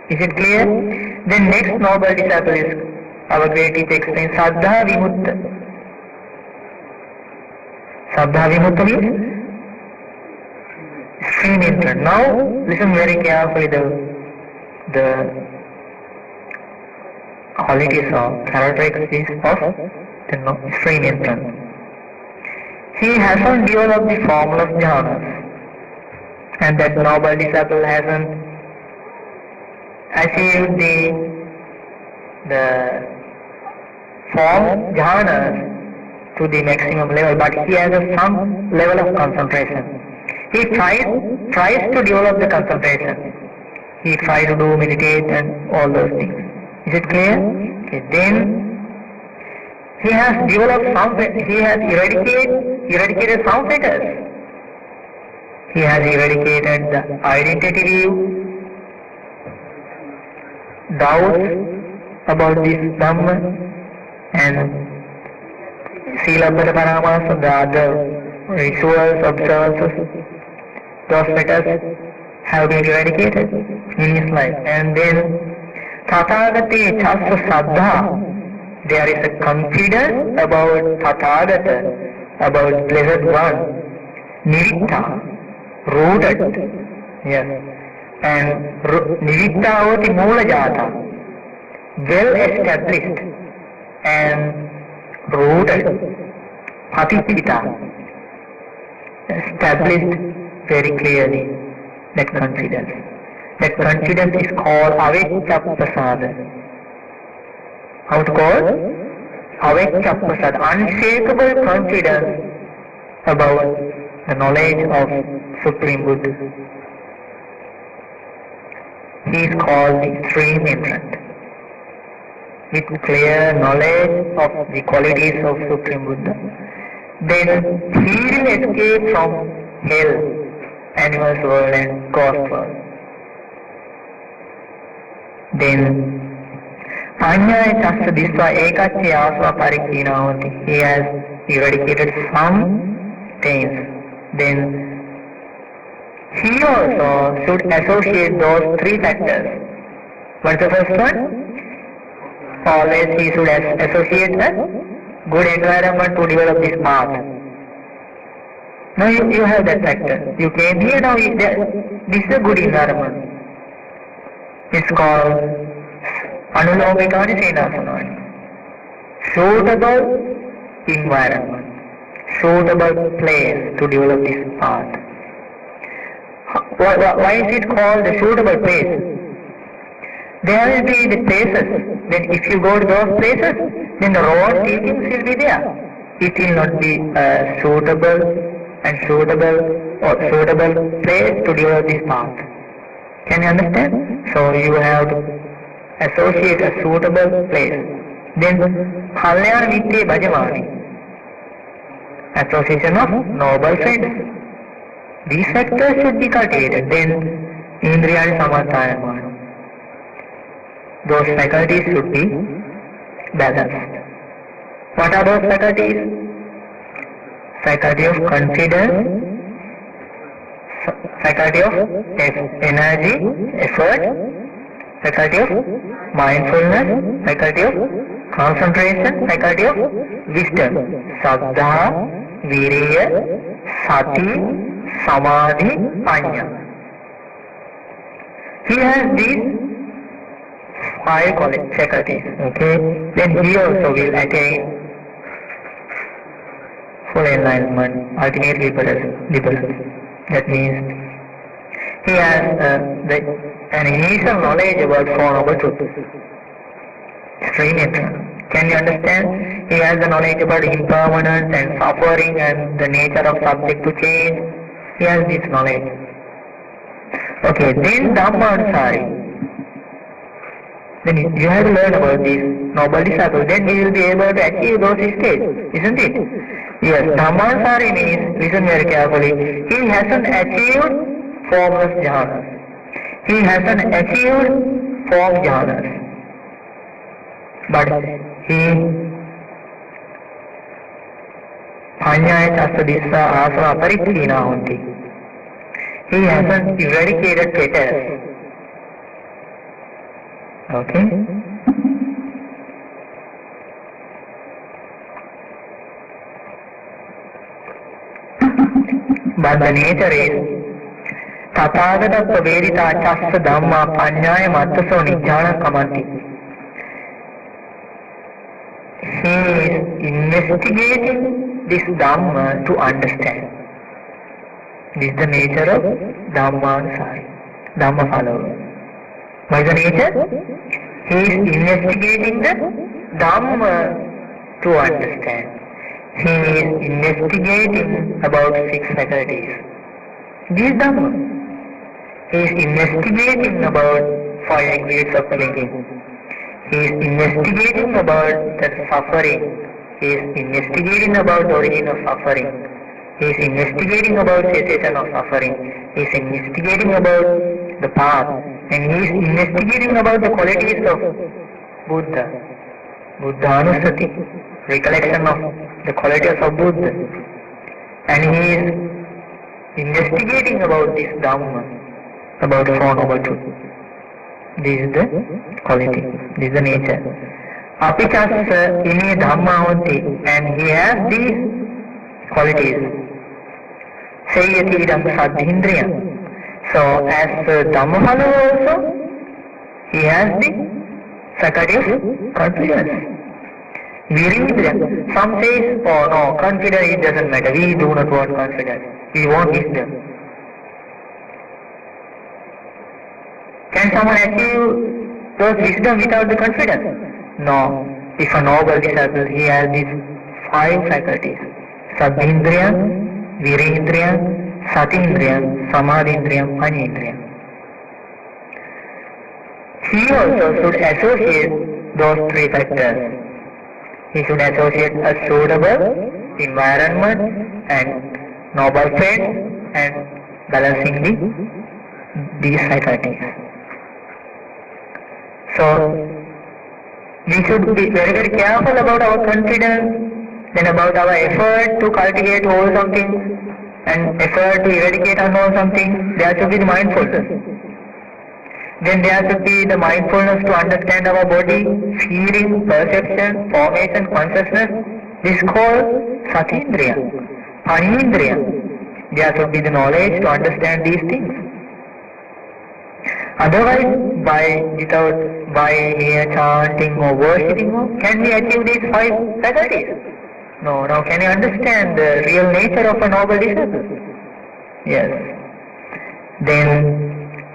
Is it clear? Then next noble disciple is our great teacher explains Saddha Vimutta. Saddha Vimutta means stream entrance. Now listen very carefully the qualities or characteristics of the stream entrance. He hasn't developed the formless jhanas, and that noble disciple hasn't achieved the form jhanas to the maximum level, but he has some level of concentration. He tries to develop the concentration. He tries to do meditate and all those things. Is it clear? Okay. Then he has developed he has eradicated some fetters. He has eradicated the identity view, doubts about this Dhamma, and Silabbata Paramas, the other rituals, observances. Those fetters have been eradicated in his life. And then Tathagate Chasya Saddha, there is a confidence about Tathagata, about Blessed One, Niritta, rooted, yes, and Niritta avati Moola Jata, well established and rooted, Patichita, established very clearly, that confidence. That confidence is called Avekyaprasada. How to call? Avekyaprasada, unshakable confidence about the knowledge of Supreme Buddha. He is called the Stream Entrant, with clear knowledge of the qualities of Supreme Buddha. Then he will escape from hell, animals world and ghost world. Then Panyaya Chasya Disva Ekachya Asva Parikhinavati, he has eradicated some taints. Then he also should associate those three factors. What's the first one? Always he should associate a good environment to develop this path. Now you have that factor. You came here, now this is a good environment. It's called Anulomikani Senasanani. Suitable environment, suitable place to develop this path. Why is it called the suitable place? There will be the places. Then if you go to those places, then the wrong teachings will be there. It will not be suitable place to develop this path. Can you understand? So you have to associate a suitable place. Then Kalyana Mitre Bhajamani, association of noble friends. These factors should be cultivated. Then Indriyani Samatayamana. Those faculties should be balanced. What are those faculties? Faculty of confidence, faculty of energy, effort, faculty of mindfulness, faculty of concentration, faculty of wisdom, Saddha, Viriya, Sati, Samadhi, Panya. He has these 5 faculties. Okay, then he also will attain full enlightenment, ultimate liberation. That means he has an initial knowledge about Four Noble Truths. Extreme eternal. Can you understand? He has the knowledge about impermanence and suffering and the nature of subject to change. He has this knowledge. Okay, then Dhammansari. Then you have to learn about this noble disciple. Then he will be able to achieve those states, isn't it? Yes, Dhammansari means, listen very carefully, he hasn't achieved formless jhanas. He hasn't achieved form jhanas. But he Panyaya Chasa Dissa Asana Parikkhina Honti. He hasn't eradicated fetters. Okay? But the nature is Tathagata Pravedita Chasa Dhamma Panyaya Mattaso Nijjhana Kamanti. He is investigating this Dhamma to understand. This is the nature of Dhammansari, Dhamma follower. What is the nature? He is investigating the Dhamma to understand. He is investigating about 6 faculties. This is Dhamma. He is investigating about 5 aggregates of thinking. He is investigating about the suffering. He is investigating about the origin of suffering. He is investigating about cessation of suffering. He is investigating about the path. And he is investigating about the qualities of Buddha. Buddhanusati, recollection of the qualities of Buddha. And he is investigating about this Dhamma, about Four Noble Truths. This is the quality, this is the nature. Apichasa ini Dhamma honti, and he has these qualities. Sayyati idam sadhindriya. So as Dhamma follower also, he has the faculty of confidence. Virindriya. Some says, oh no, confidence it doesn't matter. We do not want confidence. We want wisdom. Can someone achieve those wisdom without the confidence? No. If a noble disciple, he has these 5 faculties. Saddhindriya, Virindriya, Satindriya, Samadhindriya, Panindriya. He also should associate those 3 factors. He should associate a suitable environment and noble friends and balancing these faculties. So, we should be very, very careful about our confidence, then about our effort to cultivate wholesome things and effort to eradicate unwholesome things. There should be the mindfulness. Then there should be the mindfulness to understand our body, feeling, perception, formation, consciousness. This is called Satindriya, Panindriya. There should be the knowledge to understand these things. Otherwise, by mere chanting or worshipping, can we achieve these 5 faculties? No. Now can you understand the real nature of a noble disciple? Yes. Then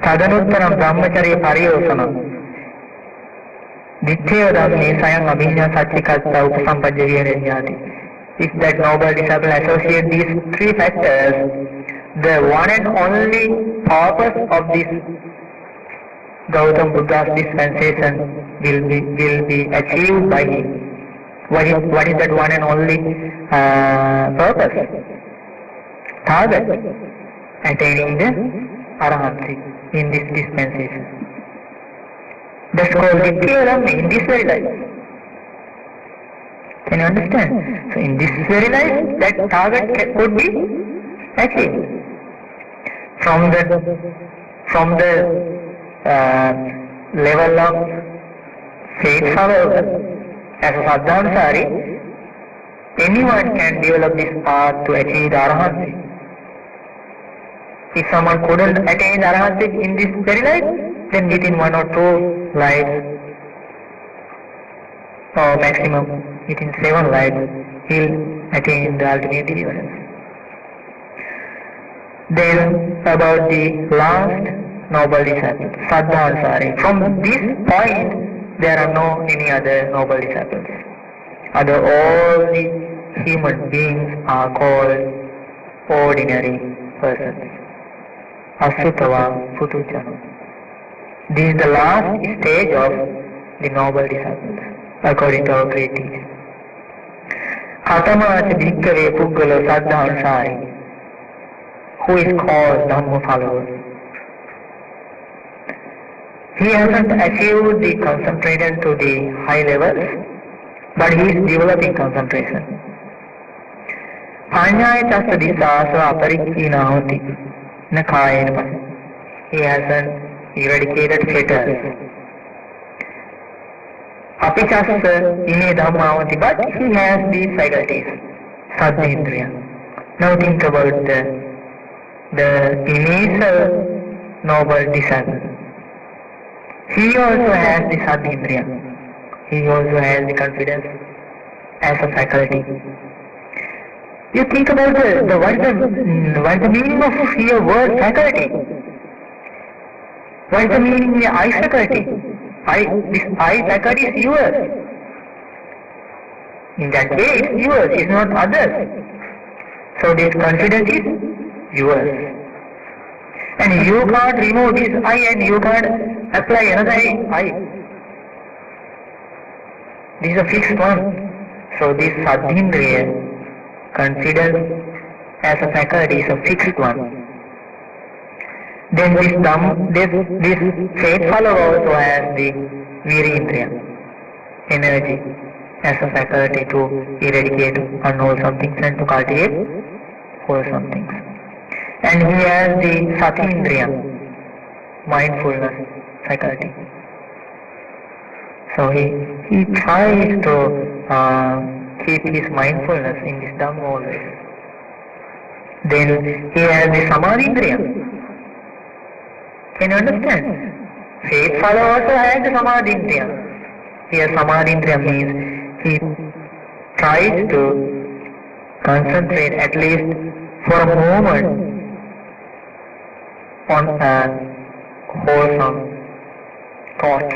Tadanuttanam Brahmacharya Pariyosanam. Ditthaya Dhamme Sayam Abhinya Satchikatta Upasampajya Viharyati. If that noble disciple associate these three factors, the one and only purpose of this Gautam Buddha's dispensation will be achieved by him. What is that one and only purpose? Target, attaining the Arahantry in this dispensation. That's called Ditthaya Dhamma in this very life. Can you understand? So in this very life, that target could be achieved. From the level of faith, however, as a Saddhansari, anyone can develop this path to achieve the Arahantry. If someone couldn't attain the Arahantry in this very life, then within 1 or 2 lives, or maximum within 7 lives, he'll attain the ultimate deliverance. Then about the last noble disciple, Saddhansari. From this point, there are no any other noble disciples. All the human beings are called ordinary persons. Asutava Putuchana. This is the last stage of the noble disciples, according to our great teacher. Khatamacha Bhikkave Puggala Saddhansari, who is called Dhamma follower. He hasn't achieved the concentration to the high levels, but he is developing concentration. Panyaya chasta disasa aparikkhina hoti na kayena. He hasn't eradicated fetters. Apichasa ine dhammavati, but he has these faculties, saddhendriya. Now think about the initial noble disciple. He also has the saddhendriya. He also has the confidence as a faculty. You think about what is the meaning of your word faculty? What is the meaning of I faculty? This I faculty is yours. In that way, it's yours, it's not others. So this confidence is yours. And you can't remove this I and you can't apply another I. This is a fixed one. So this saddhendriya, confidence as a faculty, is a fixed one. Then this faith follower also has the virendriya, energy as a faculty to eradicate unwholesome things and to cultivate wholesome things. And he has the satindriya, mindfulness faculty. So he tries to keep his mindfulness in this Dhamma always. Then he has the samadhindriya. Can you understand? Faith follower also has the samadhindriya. Here samadhindriya means he tries to concentrate at least for a moment on a wholesome thought.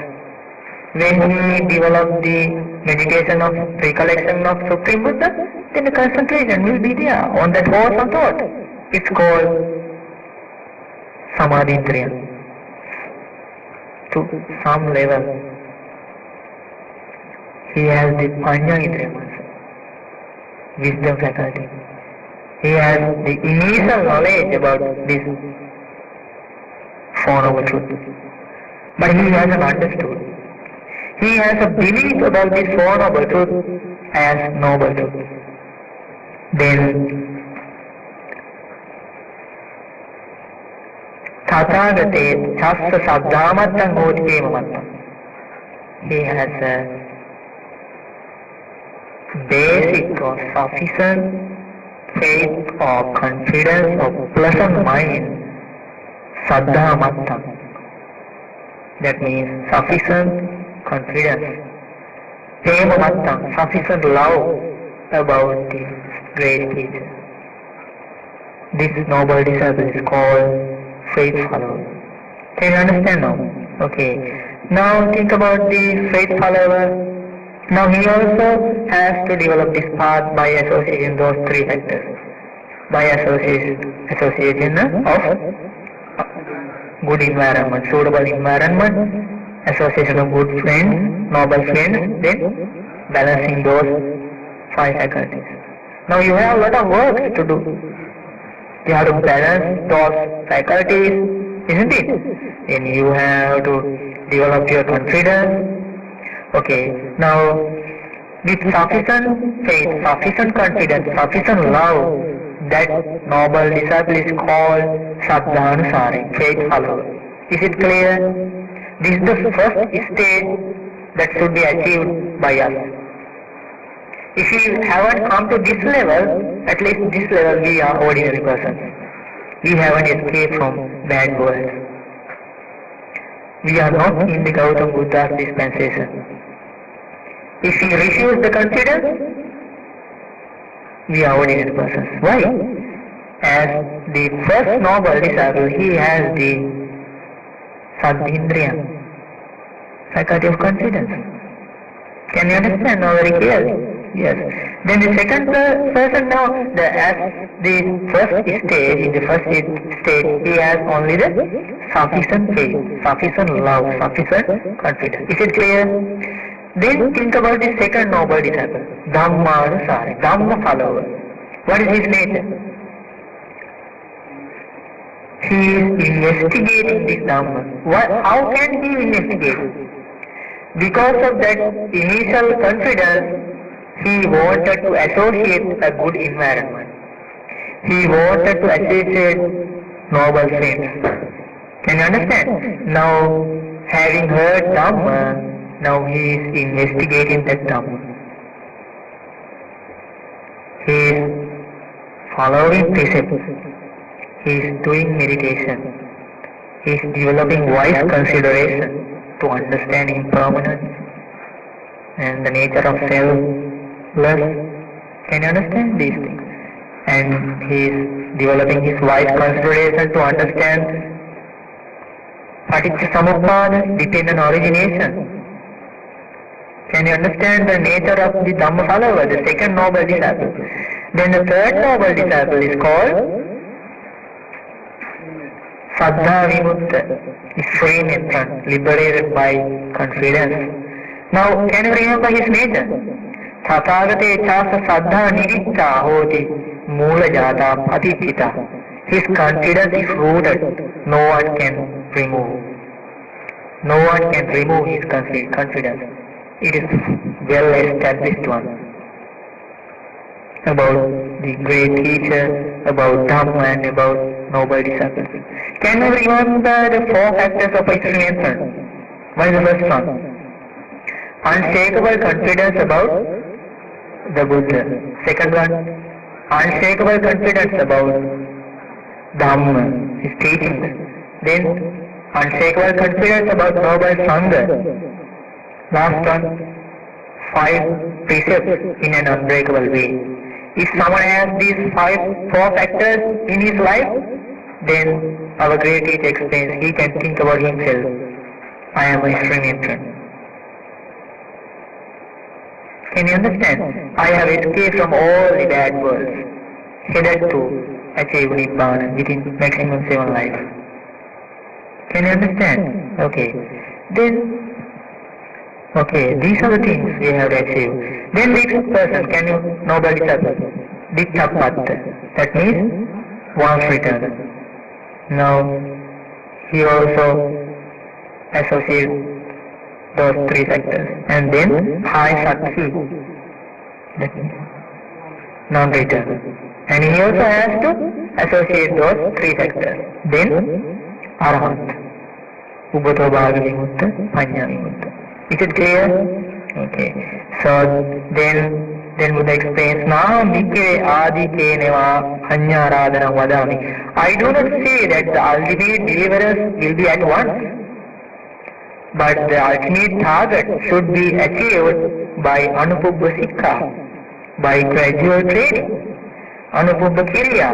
When he develops the meditation of recollection of Supreme Buddha, then the concentration will be there on that wholesome thought. It's called samadhindriya. To some level, he has the panyayindriya also, wisdom faculty. He has the initial knowledge about this Four Noble Truths, but he hasn't understood. He has a belief about this Four Noble Truths as Noble Truth. Then Tathagate Chassa Saddhamattam Hotikemattam. He has a basic or sufficient faith or confidence or pleasant mind, Saddhamattam. That means sufficient confidence. Premamattam, sufficient love about the great teacher. This noble disciple is called faith follower. Can you understand now? Okay. Now think about the faith follower. Now he also has to develop this path by associating those three factors. By association of good environment, suitable environment, association of good friends, noble friends, then balancing those five faculties. Now you have a lot of work to do. You have to balance those faculties, isn't it? And you have to develop your confidence. Okay, now with sufficient faith, sufficient confidence, sufficient love, that noble disciple is called Saddhanusari, faith follower. Is it clear? This is the first stage that should be achieved by us. If we haven't come to this level, at least this level we are ordinary persons. We haven't escaped from bad words. We are not in the Gautam Buddha's dispensation. If we refuse the confidence, we are ordinary persons. Why? As the first noble disciple, he has the Saddhindriya, faculty of confidence. Can you understand now very clearly? Yes. Then the second person now, as the first stage, in the first stage, he has only the sufficient faith, sufficient love, sufficient confidence. Is it clear? Then think about the second noble disciple, Dhammanusari, Dhamma follower. What is his nature? He is investigating this Dhamma. How can he investigate? Because of that initial confidence, he wanted to associate a good environment. He wanted to associate noble friends. Can you understand? Now, having heard Dhamma, now he is investigating that Dhamma. He is following precepts. He is doing meditation. He is developing wise consideration to understand impermanence and the nature of self-less. Can you understand these things? And he is developing his wise consideration to understand Paticca Samuppada, dependent origination. Can you understand the nature of the Dhamma follower, the second noble disciple? Then the third noble disciple is called Saddha Vimutta, is free entrant, liberated by confidence. Now, can you remember his nature? Tathagate chasa saddha niritta hoti mula jata patipita. His confidence is rooted. No one can remove. No one can remove his confidence. It is well established one. About the great teacher, about Dhamma and about noble disciples. Can you remember the four factors of experience? What is the first one? Unshakable confidence about the Buddha. Second one, unshakable confidence about Dhamma, his teachings. Then, unshakable confidence about noble Sangha. Last one, 5 precepts in an unbreakable way. If someone has these 4 factors in his life, then our great teacher explains he can think about himself. I am a string entrant. Can you understand? I have escaped from all the bad worlds, headed to achieve Nibbana within maximum 7 lives. Can you understand? Okay. Then, these are the things we have to achieve. Then next person, can you noble disciple? Ditthapatta. That means once return. Now, he also associates those 3 factors. And then high Sakshi. That means non-return. And he also has to associate those 3 factors. Then Arahant. Ubhato Bhaga Vimutta, Panya Vimutta. Is it clear? Okay. So then Buddha explains, now Bhikkhave adi keneva anyaradana vadami. I do not say that the ultimate deliverance will be at once, but the ultimate target should be achieved by anupubba sikha, by gradual training, anupubba kiriya,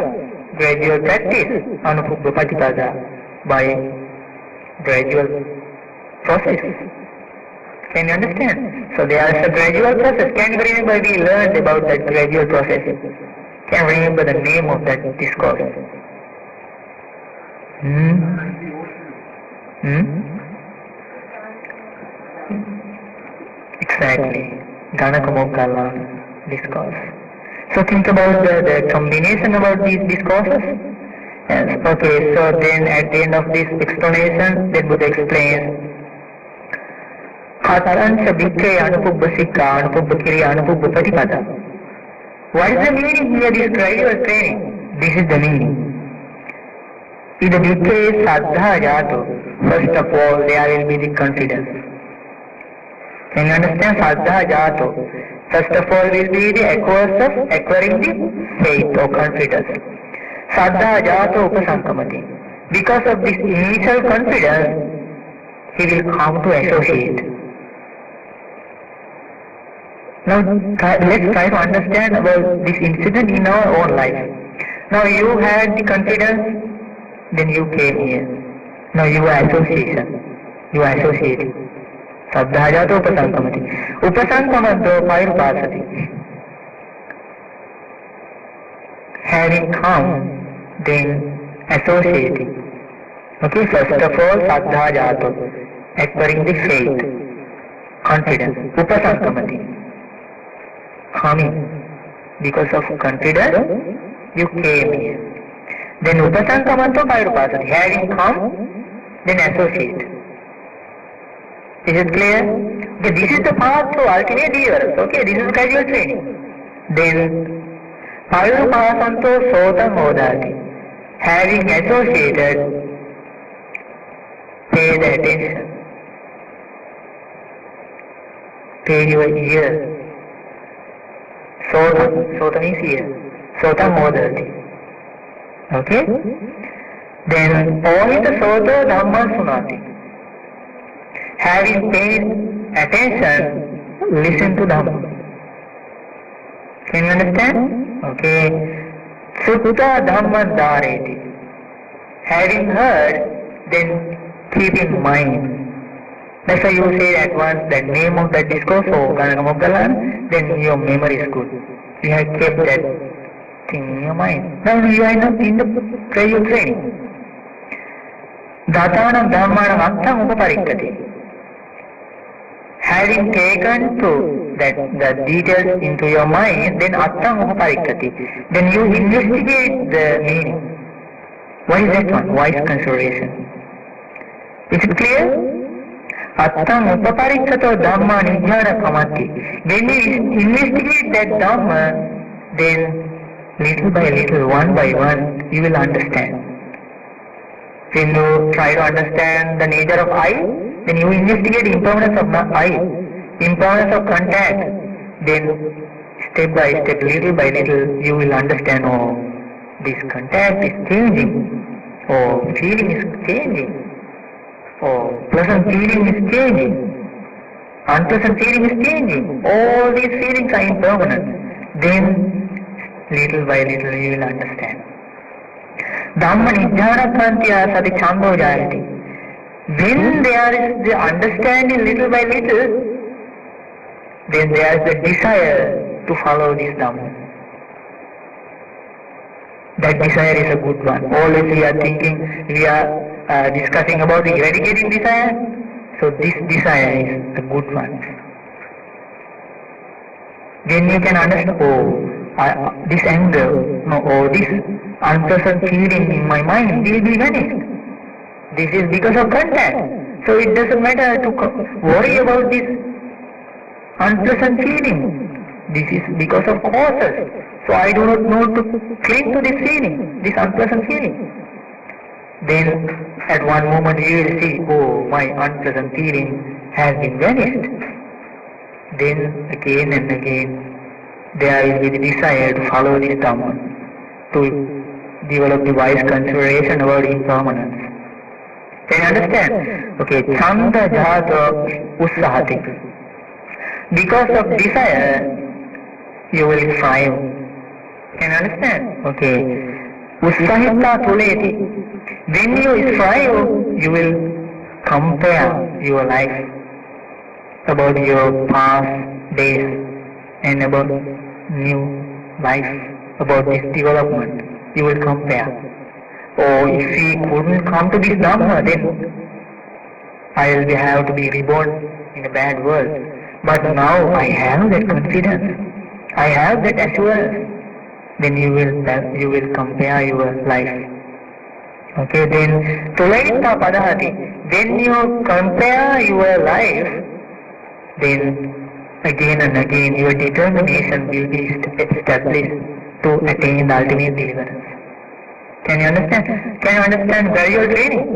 gradual practice, anupubba patipada. by gradual process. Can you understand? So there is a gradual process. Can you remember we learned about that gradual process? Can you remember the name of that discourse? Exactly. Ganakamokkala discourse. So think about the combination about these discourses. Yes. Okay, so then at the end of this explanation, then Buddha explains Khatancha Bhikkhe Anupubba Sikha Anupubba Kiriya Anupubba Patipada. What is the meaning here? This gradual training. This is the meaning. If the Bhikkhe is Saddha Jato, first of all there will be the confidence. Can you understand? Saddha Jato. First of all will be the acquirers of acquiring the faith or confidence. Saddha Jato Upasankamati. Because of this initial confidence, he will come to associate. Now let's try to understand about this incident in our own life. Now you had the confidence, then you came here. Now you are association. You are associating. Saddha Jato Upasankamati. Upasankamanto Payurupasati. Having come, then associating. Okay, first of all, Saddha Jato, acquiring the faith, confidence, Upasankamati. Coming, because of confidence, you came here. Then Upasankamanto Payurupasati, having come, then associate. Is it clear? Okay, this is the path to ultimate years. Okay, this is gradual training. Then Payurupasanto Sotam Odati. Having associated, pay the attention. Pay your ear. Sotam is ear. Sotam Odati. Okay? Then Ohita Sota Dhamma Sunati. Having paid attention, listen to Dhamma. Can you understand? Okay. Sutta Dhamma Dhareti. Having heard, then keep in mind. That's why you say at once that name of that discourse, so Ganakamokkala, then your memory is good. You have kept that thing in your mind. Now you are not in the gradual training. Dhatanam Dhammanam Aktam Upaparikkati. Having taken to the details into your mind, then Attam Upaparikkati. Then you investigate the meaning. What is that one? Wise consideration. Is it clear? Attam Upaparikkato Dhamma Nijnana Kamati. When you investigate that Dhamma, then little by little, one by one, you will understand. When you try to understand the nature of I, then you investigate impermanence of I, impermanence of contact. Then step by step, little by little, you will understand, oh, this contact is changing, oh, feeling is changing, oh, pleasant feeling is changing, unpleasant feeling is changing. All these feelings are impermanent. Then little by little you will understand. Dhamma nijnana kantya sati chando jayati. When there is the understanding little by little, then there is the desire to follow this Dhamma. That desire is a good one. Always we are thinking, we are discussing about the eradicating desire. So this desire is a good one. Then you can understand, oh, this anger, no, oh, this unpleasant feeling in my mind will be vanished. This is because of contact. So it doesn't matter to worry about this unpleasant feeling. This is because of causes. So I do not know to cling to this feeling, this unpleasant feeling. Then at one moment you will see, oh, my unpleasant feeling has been vanished. Then again and again there will be the desire to follow this Dhamma, to develop the wise consideration about impermanence. Can you understand? Okay, Chanda Jata Ussahati. Because of desire, you will thrive. Can you understand? Okay. Utsahita tuleti. When you strive, you will compare your life about your past days and about new life, about this development. You will compare. Oh, if we couldn't come to this Dhamma, then I will have to be reborn in a bad world. But now I have that confidence. I have that assurance. Then you will compare your life. Okay, then Tulaita Padahati. When you compare your life, then again and again your determination will be established to attain the ultimate deliverance. Can you understand? Can you understand where you are training?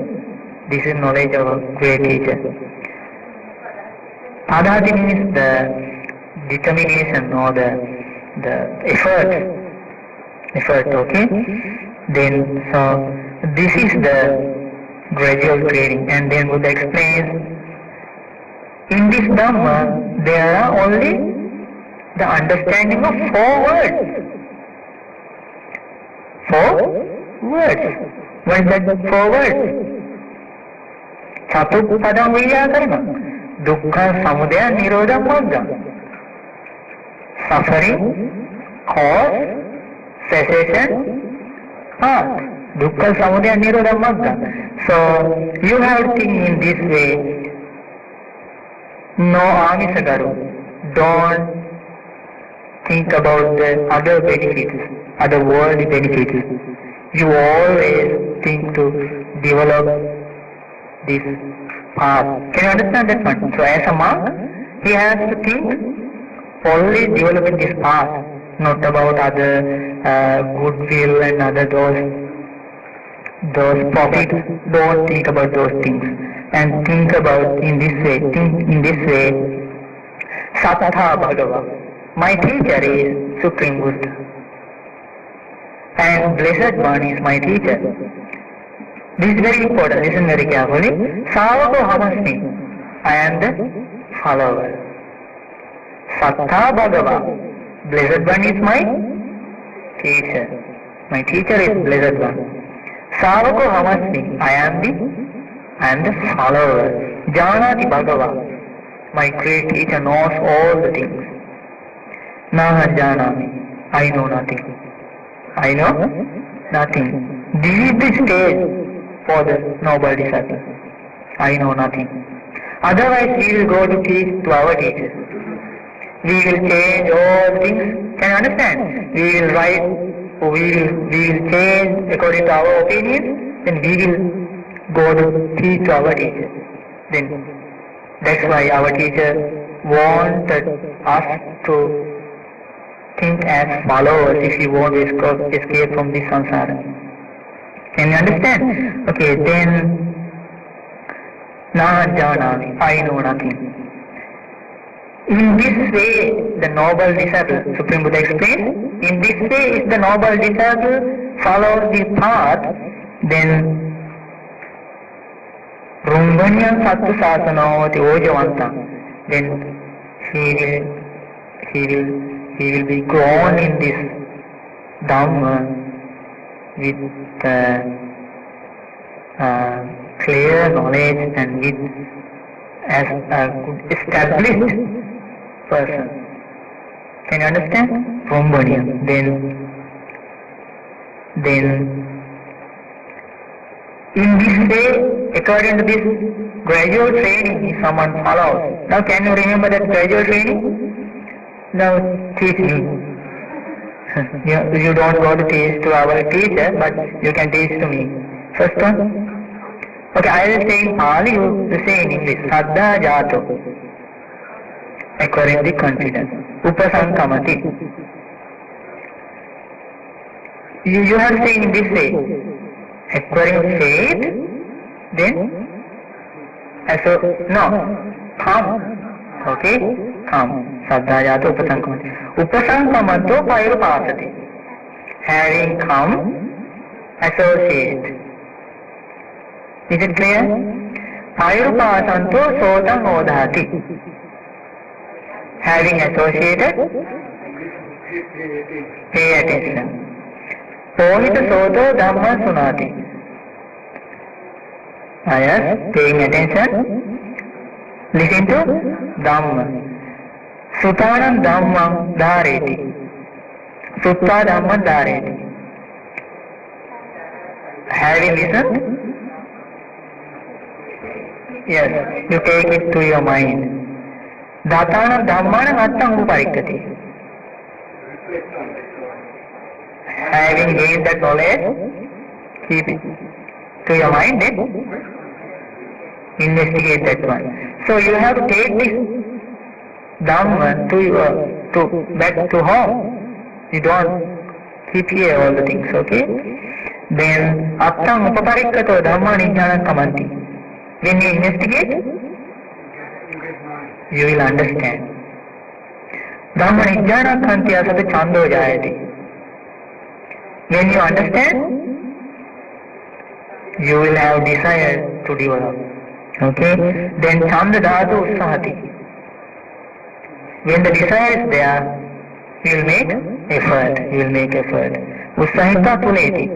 This is knowledge of a great teacher. Padhati means the determination or the effort, okay? Then, so this is the gradual training, and then Buddha explains, in this Dhamma, there are only the understanding of 4 words. 4 words. What is that 4 words? Chatupadam Vyakarana. Dukkha Samudaya Nirodha Magga. Suffering, cause, cessation, path. Dukkha Samudaya Nirodha Magga. So, you have to think in this way. No Amisagaru. Don't think about the other benefits, other worldly benefits. You always think to develop this path. Can you understand that one? So as a monk, he has to think only developing this path, not about other goodwill and other those profits. Don't think about those things. And think about in this way, Satha Bhagava. My teacher is Supreme Buddha. And Blessed One is my teacher. This is very important, listen very carefully. Savako Hamasmi, I am the follower. Satha Bhagava, Blessed One is my teacher. My teacher is Blessed One. Savako Hamasmi, I am the follower. Janati Bhagava, my great teacher knows all the things. Naha Janami, I know nothing. I know nothing. This is the stage for the noble disciple. I know nothing. Otherwise we will go to teach to our teachers. We will change all the things. Can you understand? We will write, we will change according to our opinion, then we will go to teach to our teachers. Then that's why our teacher wanted us to think as followers if you want to escape from this samsara. Can you understand? Okay, then Na Janami, I know nothing. In this way, the noble disciple, Supreme Buddha explains, in this way if the noble disciple follows the path, then Rumbanyam Sattu Sasanavati Ojavanta, then he will be grown in this Dhamma with clear knowledge and with as a good established person. Can you understand? Rumbanyam. Then in this way, according to this gradual training, if someone follows. Now can you remember that gradual training? Now teach me. You don't go to teach to our teacher, but you can teach to me. First one. Okay, I will say in Pali, you will say in English. Saddha Jato. Acquiring the confidence. Upasankamati. You have to say in this way. Acquiring faith, then come. Okay? Come. Saddhajato upasankamati. Upasankamato pairupasati. Having come, associate. Is it clear? Pairupasanto sotam odhati. Having associated, pay attention. Pohita soto dhamma sunati. Yes, paying attention. Listen to Dhamma. Sutanam Dhammam Dhareti. Sutta Dhamma Dhareti. Have you listened? Yes, you take it to your mind. Dhatanam Dhammanam Attam Uparikkati. Having gained that knowledge, keep it to your mind, then investigate that one. So you have to take this Dhamma back to home. You don't keep here all the things, okay? Then Attam Upaparikkato Dhamma Nijnana Kamanti. When you investigate, you will understand. Dhamma Nijnana Kanti Asata Chando Jayati. When you understand, you will have desire to develop. Okay? Then Chanda Dhatu Ussahati. When the desire is there, you will make effort. Ussahita Tuleti.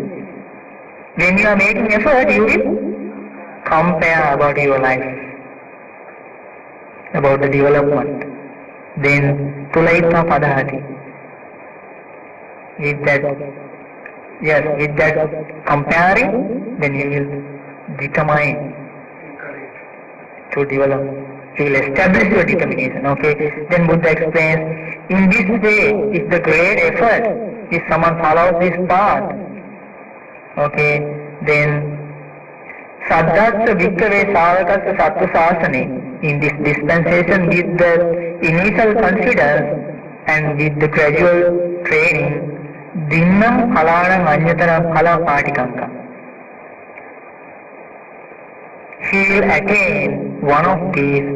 When you are making effort, you will compare about your life, about the development. Then Tulaita Padahati. With that comparing, then you will determine to develop. You will establish your determination. Okay. Then Buddha explains, in this way is the great effort. If someone follows this path, okay, then Saddhatsa Bhikkhave Savakatsa Sattva Sasane, in this dispensation with the initial confidence and with the gradual training, Dinnam Phalanam Anyatara Phala Patikanka. He will attain one of these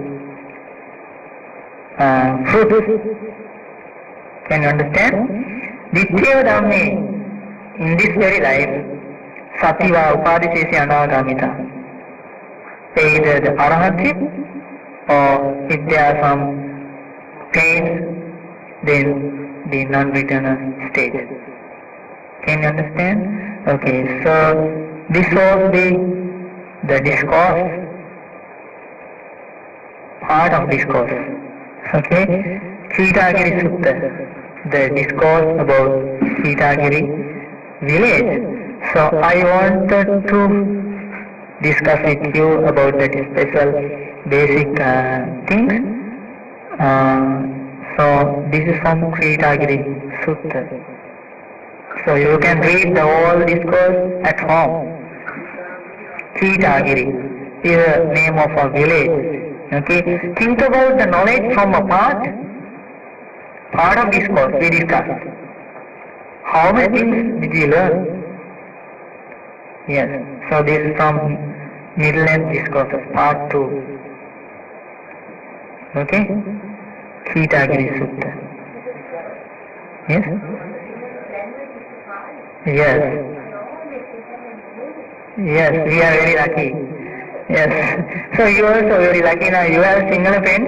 fruits. Can you understand? Ditya Dhamme, in this very life, Sativa Upadisesi Anagamita. Either the Arahantship, or if there are some pains, then the non-returner state. Can you understand? Okay, so this was the discourse, part of discourse. Okay, Sitagiri Sutta, the discourse about Sitagiri village. So I wanted to discuss with you about that special basic things. So this is from Sitagiri Sutta. So you can read the whole discourse at home. Sitagiri is the name of a village. Okay, think about the knowledge from a part of discourse we discussed. How many things did you learn? Yes, so this is from Middle Length Discourses, part 2. Okay? Sitagiri Sutta. Yes? Yes. Yes, we are very lucky. Yes. So you are also very lucky now. You have single pen,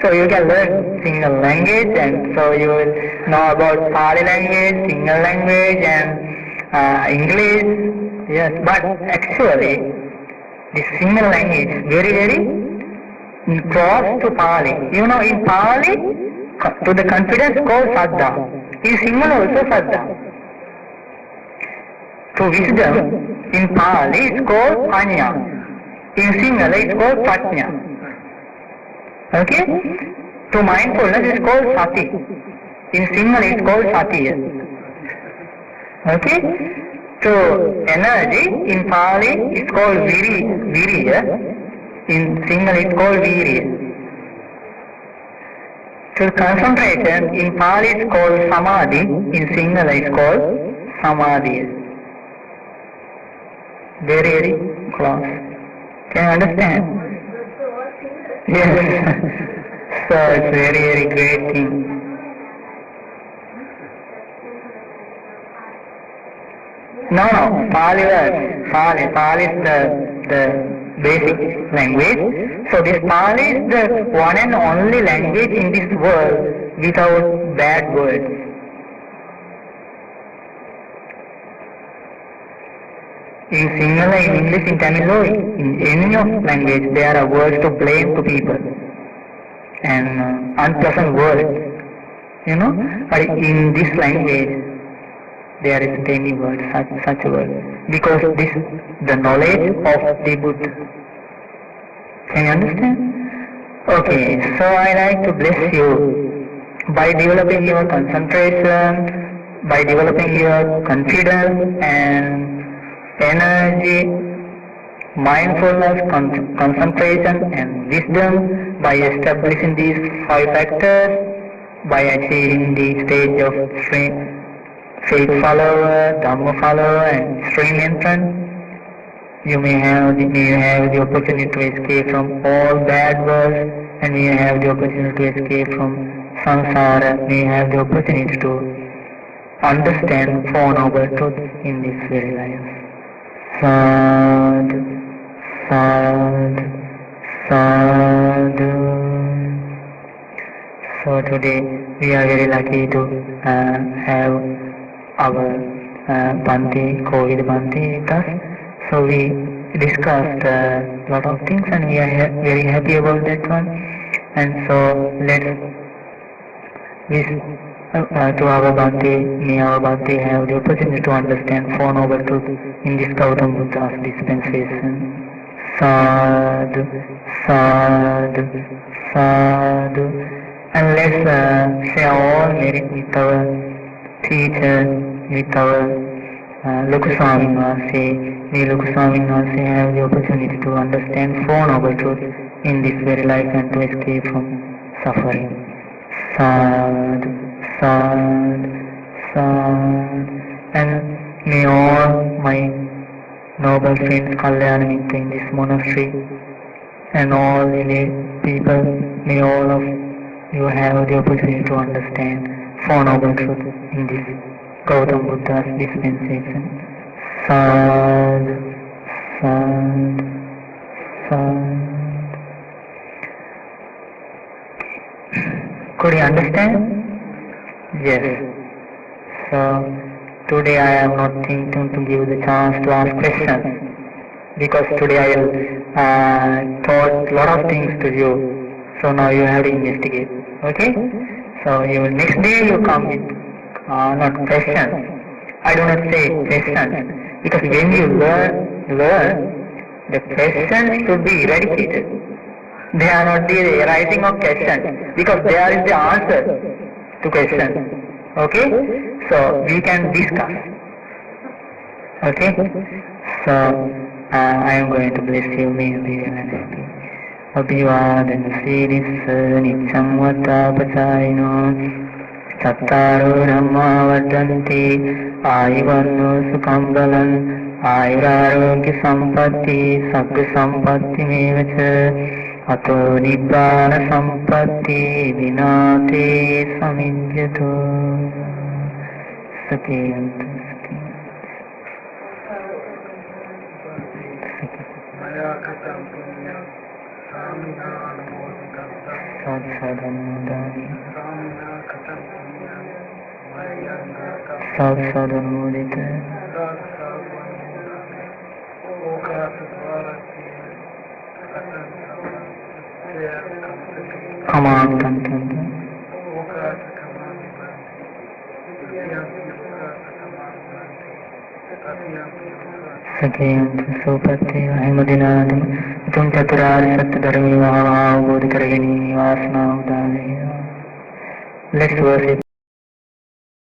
so you can learn single language, and so you will know about Pali language, single language, and English. Yes, but actually, the single language very, very close to Pali. You know, in Pali, to the confidence called Saddha. In single also Saddha. To wisdom, in Pali it's called Panya. In single it's called Pratnya. Okay? To mindfulness it's called Sati. In single it's called Sati. Okay? So energy in Pali is called Viriya, in single it's called Virya. So concentration in Pali is called Samadhi, in single it's called Samadhi. Very, very close. Can you understand? Yes. So it's very, very great thing. No, Pali is the basic language. So this Pali is the one and only language in this world without bad words. In Sinhala, in English, in Tamil, or in any of language, there are words to blame to people and unpleasant words, But in this language, there isn't any word, such a word, because this the knowledge of the Buddha. Can you understand? Okay, so I like to bless you by developing your concentration, by developing your confidence and energy, mindfulness, concentration and wisdom, by establishing these 5 factors, by achieving the stage of faith follower, Dhamma follower and stream entrant. You may have the opportunity to escape from all bad worlds, and you have the opportunity to escape from samsara. You have the opportunity to understand Four Noble Truths in this very life. Sadhu, sadhu, sadhu. So today we are very lucky to have our Bhante, COVID Bhante with us. So we discussed a lot of things and we are very happy about that one. And so let's wish to our Bhante, may our Bhante have the opportunity to understand Four Noble Truths in this Gautam Buddha's dispensation. Sadhu, sadhu, sadhu. And let's share all merit with our teacher, with our Mahamevnawa. May Mahamevnawa have the opportunity to understand Four Noble Truths in this very life and to escape from suffering. Sadhu, sadhu, sadhu. And may all my noble friends, Kalyana Mitra in this monastery, and all the people, may all of you have the opportunity to understand Four Noble Truths in this Gautam Buddha's dispensation. Sadhu, sadhu, sadhu. Could you understand? Yes. So today I am not thinking to give the chance to ask questions, because today I taught a lot of things to you. So now you have to investigate. Okay? So next day you come with not questions. I do not say questions, because when you learn, the questions should be eradicated. They are not the writing of questions, because there is the answer to questions. Okay? So we can discuss. Okay? So I am going to bless you. May you be very happy. Abhivadana Sirissa Nityam Vatapachayino Sattaro Dhamma Vadanti Ayuvanno Sukham Balam Ayurarogya Sampatti Sagga Sampatti Mevacha Ato Nibbana Sampatti Vinate Samijyato. Sakyanta. Sadhanudita. Command content. Sakyanta Supati Ahimudinadi Tum Chaturari Sattadharmi Mahavavbodhikaragini Vasna Udali. Let's worship